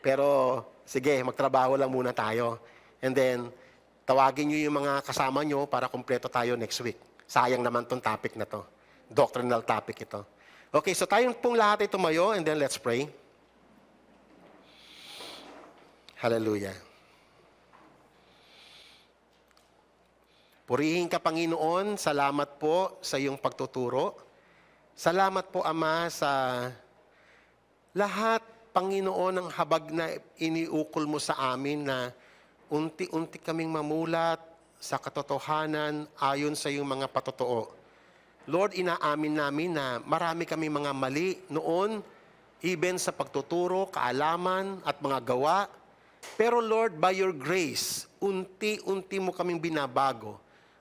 Speaker 4: Pero, sige, magtrabaho lang muna tayo. And then, tawagin nyo yung mga kasama nyo para kumpleto tayo next week. Sayang naman tong topic na to. Doctrinal topic ito. Okay, so tayong pong lahat ay tumayo and then let's pray. Hallelujah. Purihin ka, Panginoon. Salamat po sa iyong pagtuturo. Salamat po, Ama, sa lahat, Panginoon, ng habag na iniukol mo sa amin na unti-unti kaming mamulat sa katotohanan ayon sa iyong mga patotoo. Lord, inaamin namin na marami kami mga mali noon, even sa pagtuturo, kaalaman at mga gawa. Pero Lord, by your grace, unti-unti mo kaming binabago.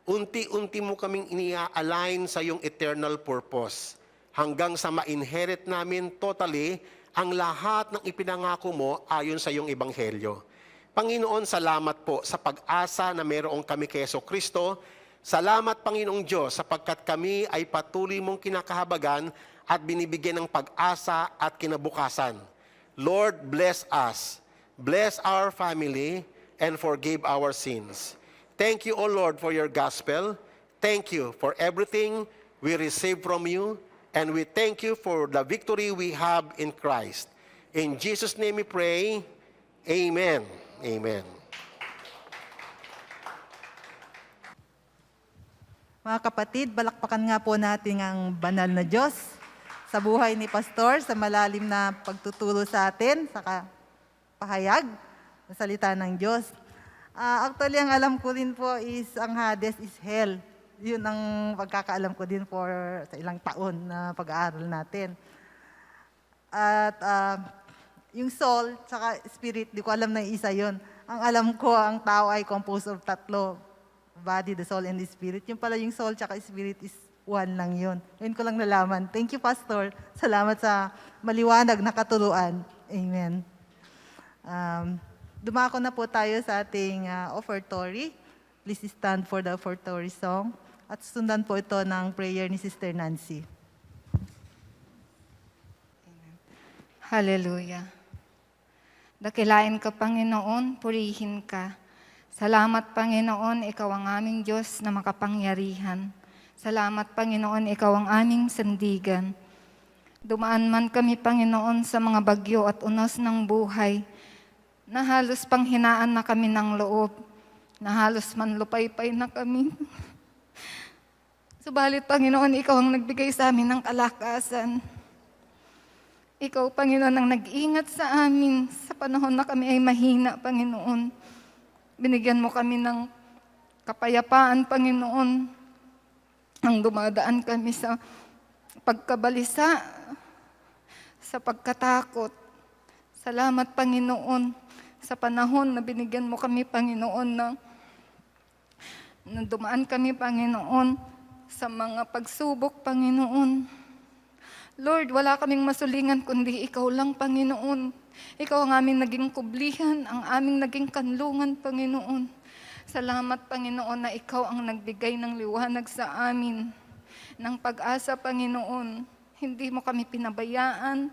Speaker 4: Unti-unti mo kaming inia-align sa iyong eternal purpose. Hanggang sa ma-inherit namin totally ang lahat ng ipinangako mo ayon sa iyong ebanghelyo. Panginoon, salamat po sa pag-asa na mayroong kami kay Jesucristo. Salamat, Panginoong Diyos, sapagkat kami ay patuloy mong kinakahabagan at binibigyan ng pag-asa at kinabukasan. Lord, bless us. Bless our family and forgive our sins. Thank you, O Lord, for your gospel. Thank you for everything we receive from you. And we thank you for the victory we have in Christ. In Jesus' name we pray. Amen. Amen.
Speaker 1: Mga kapatid, balakpakan nga po natin ang banal na Diyos sa buhay ni Pastor, sa malalim na pagtuturo sa atin, sa pahayag ng salita ng Diyos. Actually, ang alam ko rin po is ang Hades is hell. Yun ang pagkakaalam ko din sa ilang taon na pag-aaral natin. At yung soul, saka spirit, di ko alam na isa yun. Ang alam ko, ang tao ay composed of tatlo. Body, the soul, and the spirit. Yung pala yung soul, saka spirit is one lang yun. Yun ko lang nalaman. Thank you, Pastor. Salamat sa maliwanag na katuruan. Amen. Dumako na po tayo sa ating offertory. Please stand for the offertory song. At sundan po ito ng prayer ni Sister Nancy.
Speaker 3: Hallelujah. Dakilain ka, Panginoon, purihin ka. Salamat, Panginoon, ikaw ang aming Diyos na makapangyarihan. Salamat, Panginoon, ikaw ang aming sandigan. Dumaan man kami, Panginoon, sa mga bagyo at unos ng buhay, na halos panghinaan na kami ng loob, na halos manlupaypay na kami. Subalit, Panginoon, ikaw ang nagbigay sa amin ng kalakasan. Ikaw, Panginoon, ang nag-ingat sa amin sa panahon na kami ay mahina, Panginoon. Binigyan mo kami ng kapayapaan, Panginoon, ang dumadaan kami sa pagkabalisa, sa pagkatakot. Salamat, Panginoon, sa panahon na binigyan mo kami, Panginoon, na dumaan kami, Panginoon, sa mga pagsubok, Panginoon. Lord, wala kaming masulingan kundi ikaw lang, Panginoon. Ikaw ang aming naging kublihan, ang aming naging kanlungan, Panginoon. Salamat, Panginoon, na ikaw ang nagbigay ng liwanag sa amin, ng pag-asa, Panginoon. Hindi mo kami pinabayaan,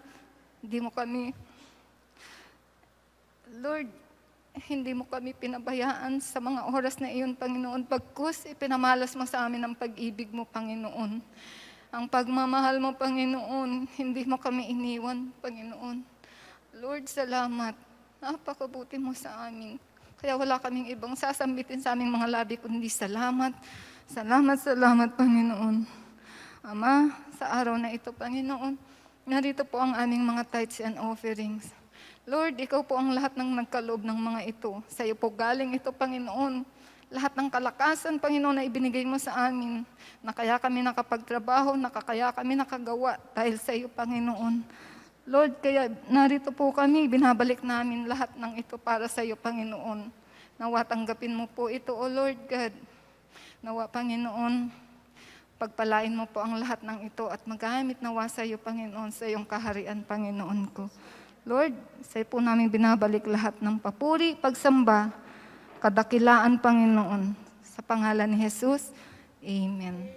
Speaker 3: hindi mo kami, Lord, hindi mo kami pinabayaan sa mga oras na iyon, Panginoon. Pagkus, ipinamalas mo sa amin ang pag-ibig mo, Panginoon. Ang pagmamahal mo, Panginoon, hindi mo kami iniwan, Panginoon. Lord, salamat. Napakabuti mo sa amin. Kaya wala kaming ibang sasambitin sa aming mga labi, kundi salamat. Salamat, salamat, Panginoon. Ama, sa araw na ito, Panginoon, narito po ang aming mga tithes and offerings. Lord, ikaw po ang lahat ng nagkaloob ng mga ito. Sa iyo po galing ito, Panginoon. Lahat ng kalakasan, Panginoon, na ibinigay mo sa amin, na kaya kami nakapagtrabaho, kaya kami nakagawa dahil sa iyo, Panginoon. Lord, kaya narito po kami, binabalik namin lahat ng ito para sa iyo, Panginoon. Nawa tanggapin mo po ito, O Lord God. Nawa, Panginoon, pagpalain mo po ang lahat ng ito at magamit nawa sa iyo, Panginoon, sa iyong kaharian, Panginoon ko. Lord, sa iyo po namin binabalik lahat ng papuri, pagsamba, kadakilaan, Panginoon. Sa pangalan ni Jesus, Amen.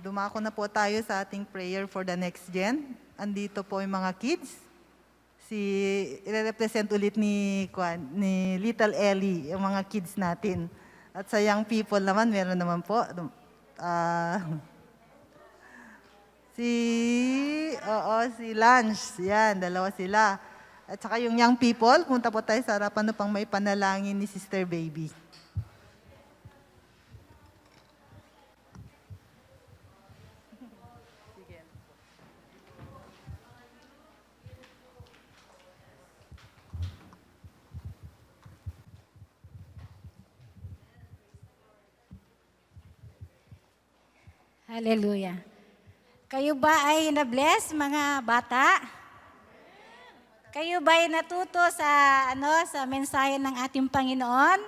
Speaker 1: dumako na po tayo sa ating prayer for the next gen. Andito po yung mga kids. I-represent ulit ni Little Ellie, yung mga kids natin. At sa young people naman, meron naman po. Si Lance, yan, dalawa sila. At saka yung young people, punta po tayo sa harapan upang may panalangin ni Sister Baby.
Speaker 5: Hallelujah. Kayo ba ay na-bless, mga bata? Kayo ba ay natuto sa mensahe ng ating Panginoon?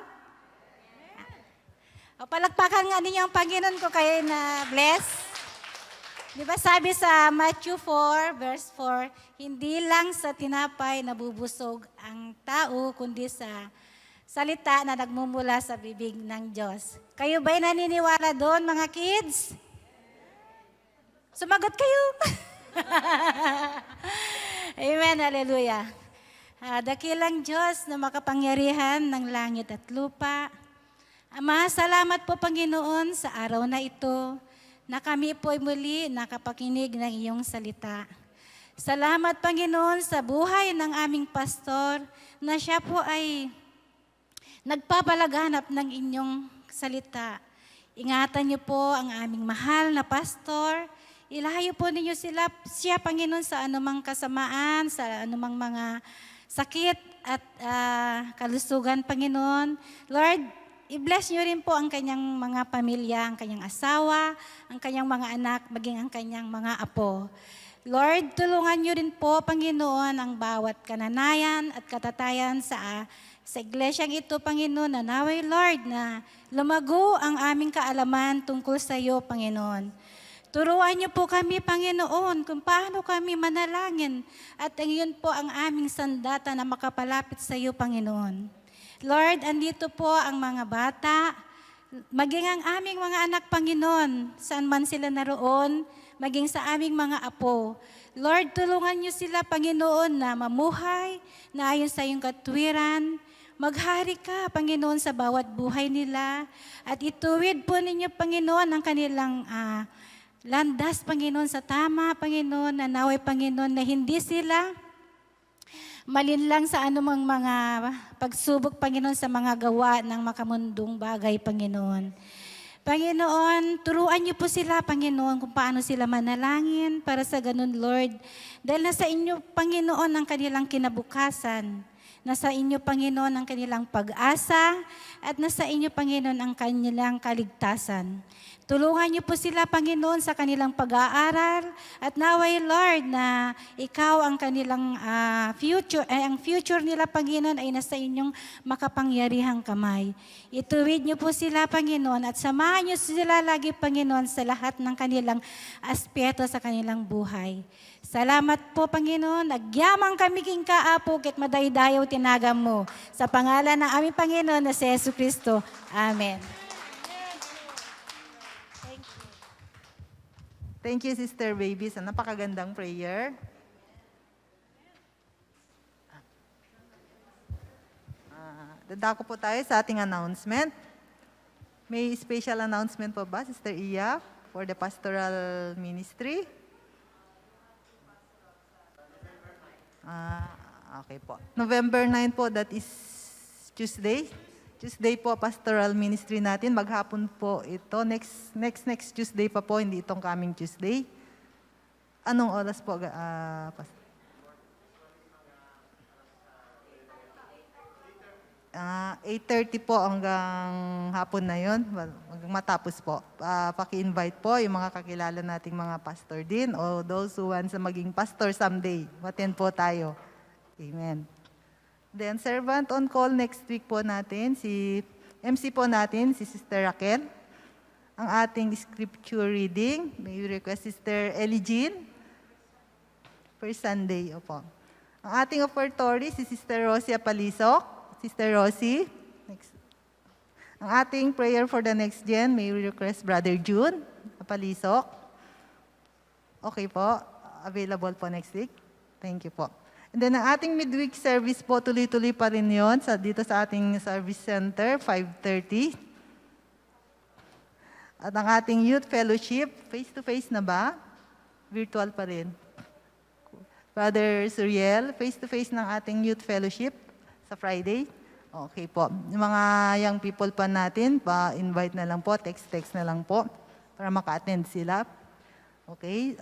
Speaker 5: O palakpakan nga ninyo ang Panginoon ko kayo na-bless. Di ba sabi sa Matthew 4, verse 4, hindi lang sa tinapay nabubusog ang tao, kundi sa salita na nagmumula sa bibig ng Diyos. Kayo ba ay naniniwala doon, mga kids? Sumagot kayo. Amen, hallelujah. Dakilang Diyos na makapangyarihan ng langit at lupa. Ama, salamat po Panginoon sa araw na ito na kami po ay muli nakapakinig ng iyong salita. Salamat Panginoon sa buhay ng aming pastor na siya po ay nagpapalaganap ng inyong salita. Ingatan niyo po ang aming mahal na pastor. Ilayo po ninyo siya, Panginoon, sa anumang kasamaan, sa anumang mga sakit at kalusugan, Panginoon. Lord, i-bless niyo rin po ang kanyang mga pamilya, ang kanyang asawa, ang kanyang mga anak, maging ang kanyang mga apo. Lord, tulungan niyo rin po, Panginoon, ang bawat kananayan at katatayan sa iglesyang ito, Panginoon, na naway, Lord, na lumago ang aming kaalaman tungkol sa iyo, Panginoon. Turuan niyo po kami, Panginoon, kung paano kami manalangin at iyon po ang aming sandata na makapalapit sa iyo, Panginoon. Lord, andito po ang mga bata, maging ang aming mga anak, Panginoon, saan man sila naroon, maging sa aming mga apo. Lord, tulungan niyo sila, Panginoon, na mamuhay, na ayon sa iyong katwiran. Maghari ka, Panginoon, sa bawat buhay nila. At ituwid po ninyo, Panginoon, ang kanilang landas, Panginoon, sa tama, Panginoon, na naway, Panginoon, na hindi sila malinlang sa anumang mga pagsubok, Panginoon, sa mga gawa ng makamundong bagay, Panginoon. Panginoon, turuan niyo po sila, Panginoon, kung paano sila manalangin para sa ganun, Lord. Dahil nasa inyo, Panginoon, ang kanilang kinabukasan. Nasa inyo, Panginoon, ang kanilang pag-asa at nasa inyo, Panginoon, ang kanilang kaligtasan. Tulungan niyo po sila, Panginoon, sa kanilang pag-aaral at naway, Lord, na ikaw ang kanilang ang future nila, Panginoon, ay nasa inyong makapangyarihang kamay. Ituwid niyo po sila, Panginoon, at samahan niyo sila lagi, Panginoon, sa lahat ng kanilang aspeto sa kanilang buhay. Salamat po, Panginoon. Nagyamang kami king kaapo, ket madaydayaw tinagam mo. Sa pangalan ng aming Panginoon na si Yesu Kristo. Amen.
Speaker 1: Thank you, Sister Baby, sa napakagandang prayer. Dadako po tayo sa ating announcement. May special announcement po ba, Sister Iya, for the pastoral ministry? Okay po. November 9 po, that is Tuesday. Tuesday po, pastoral ministry natin. Maghapon po ito. Next Tuesday pa po, hindi itong coming Tuesday. Anong oras po, Pastor? 8:30 po hanggang hapon na yun. Hanggang matapos po. Paki-invite po yung mga kakilala nating mga pastor din o those who want sa maging pastor someday. Attend po tayo. Amen. Then, servant on call next week po natin, MC po natin, si Sister Raquel. Ang ating scripture reading, may request Sister Ellie Jean. First Sunday, opo. Ang ating offertory, si Sister Rosie Apalisok. Sister Rosie. Next. Ang ating prayer for the next gen, may request Brother June Apalisok. Okay po. Available po next week. Thank you po. And then ang ating midweek service po, tuloy-tuloy pa rin yun dito sa ating service center, 5:30. At ang ating youth fellowship, face-to-face na ba? Virtual pa rin. Brother Suriel, face-to-face ng ating youth fellowship sa Friday. Okay po. Yung mga young people pa natin, pa-invite na lang po, text na lang po para maka-attend sila. Okay?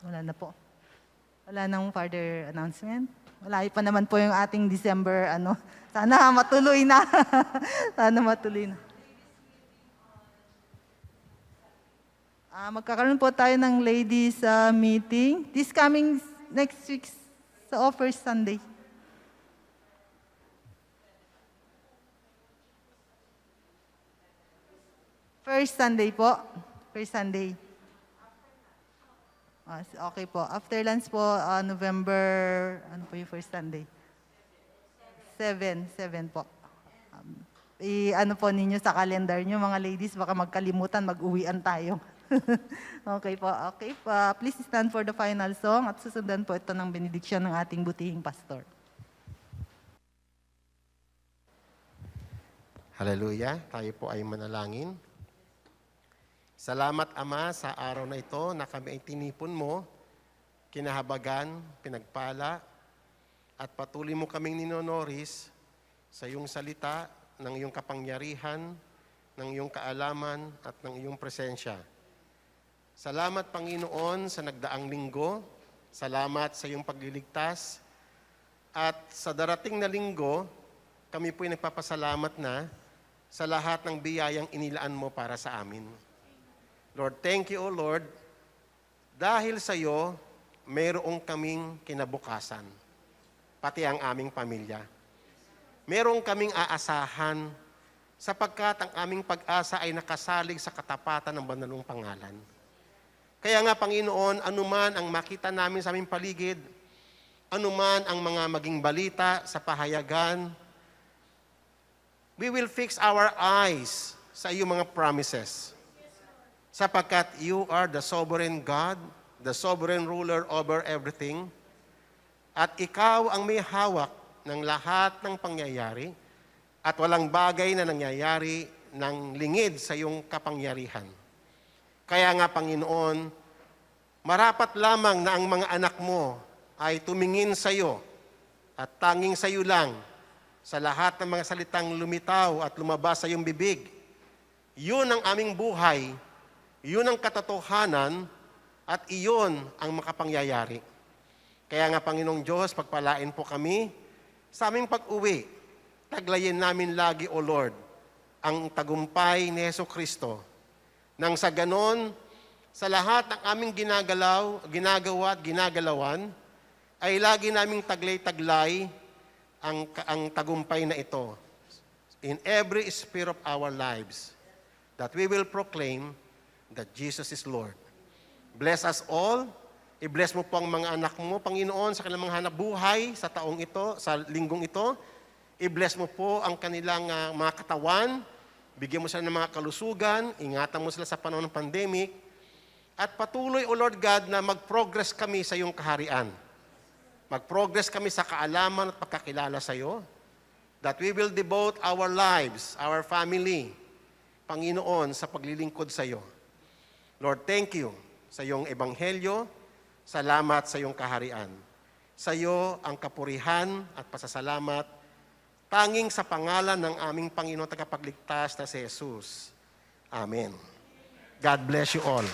Speaker 1: Wala na po. Wala nang further announcement. Wala pa naman po yung ating December, Sana matuloy na. Sana matuloy na. Magkakaroon po tayo ng ladies meeting. This coming next week sa First Sunday. First Sunday po. First Sunday. Okay po. After lunch po, November, ano po yung first Sunday? 7 po. Ano po ninyo sa calendar nyo, mga ladies, baka magkalimutan, mag-uwian tayo. Okay po. Please stand for the final song at susundan po ito ng benediction ng ating butihing pastor.
Speaker 4: Hallelujah. Tayo po ay manalangin. Salamat, Ama, sa araw na ito na kami ay tinipon mo, kinahabagan, pinagpala, at patuloy mo kaming ninonoris sa iyong salita, ng iyong kapangyarihan, ng iyong kaalaman, at ng iyong presensya. Salamat, Panginoon, sa nagdaang linggo. Salamat sa iyong pagliligtas. At sa darating na linggo, kami po'y nagpapasalamat na sa lahat ng biyayang inilaan mo para sa amin. Lord, thank you, O Lord, dahil sa iyo, mayroong kaming kinabukasan, pati ang aming pamilya. Mayroong kaming aasahan, sapagkat ang aming pag-asa ay nakasalig sa katapatan ng banalong pangalan. Kaya nga, Panginoon, anuman ang makita namin sa aming paligid, anuman ang mga maging balita sa pahayagan, we will fix our eyes sa iyong mga promises. Sapagkat you are the sovereign God, the sovereign ruler over everything, at ikaw ang may hawak ng lahat ng pangyayari, at walang bagay na nangyayari ng lingid sa iyong kapangyarihan. Kaya nga, Panginoon, marapat lamang na ang mga anak mo ay tumingin sa iyo at tanging sa iyo lang sa lahat ng mga salitang lumitaw at lumabas sa iyong bibig. Yun ang aming buhay, yun ang katotohanan, at iyon ang makapangyayari. Kaya nga, Panginoong Diyos, pagpalain po kami sa aming pag-uwi. Taglayin namin lagi, O Lord, ang tagumpay ni Jesucristo. Nang sa ganon, sa lahat ng aming ginagawa at ginagalawan, ay lagi naming taglay-taglay ang tagumpay na ito. In every sphere of our lives, that we will proclaim that Jesus is Lord. Bless us all. I-bless mo po ang mga anak mo, Panginoon, sa kanilang mga hanap buhay sa taong ito, sa linggong ito. I-bless mo po ang kanilang mga katawan. Bigyan mo sila ng mga kalusugan. Ingatan mo sila sa panahon ng pandemic. At patuloy, O Lord God, na mag-progress kami sa iyong kaharian. Mag-progress kami sa kaalaman at pagkakilala sa iyo. That we will devote our lives, our family, Panginoon, sa paglilingkod sa iyo. Lord, thank you sa iyong ebanghelyo. Salamat sa iyong kaharian. Sa iyo ang kapurihan at pasasalamat, tanging sa pangalan ng aming Panginoon tagapagligtas na si Jesus. Amen. God bless you all.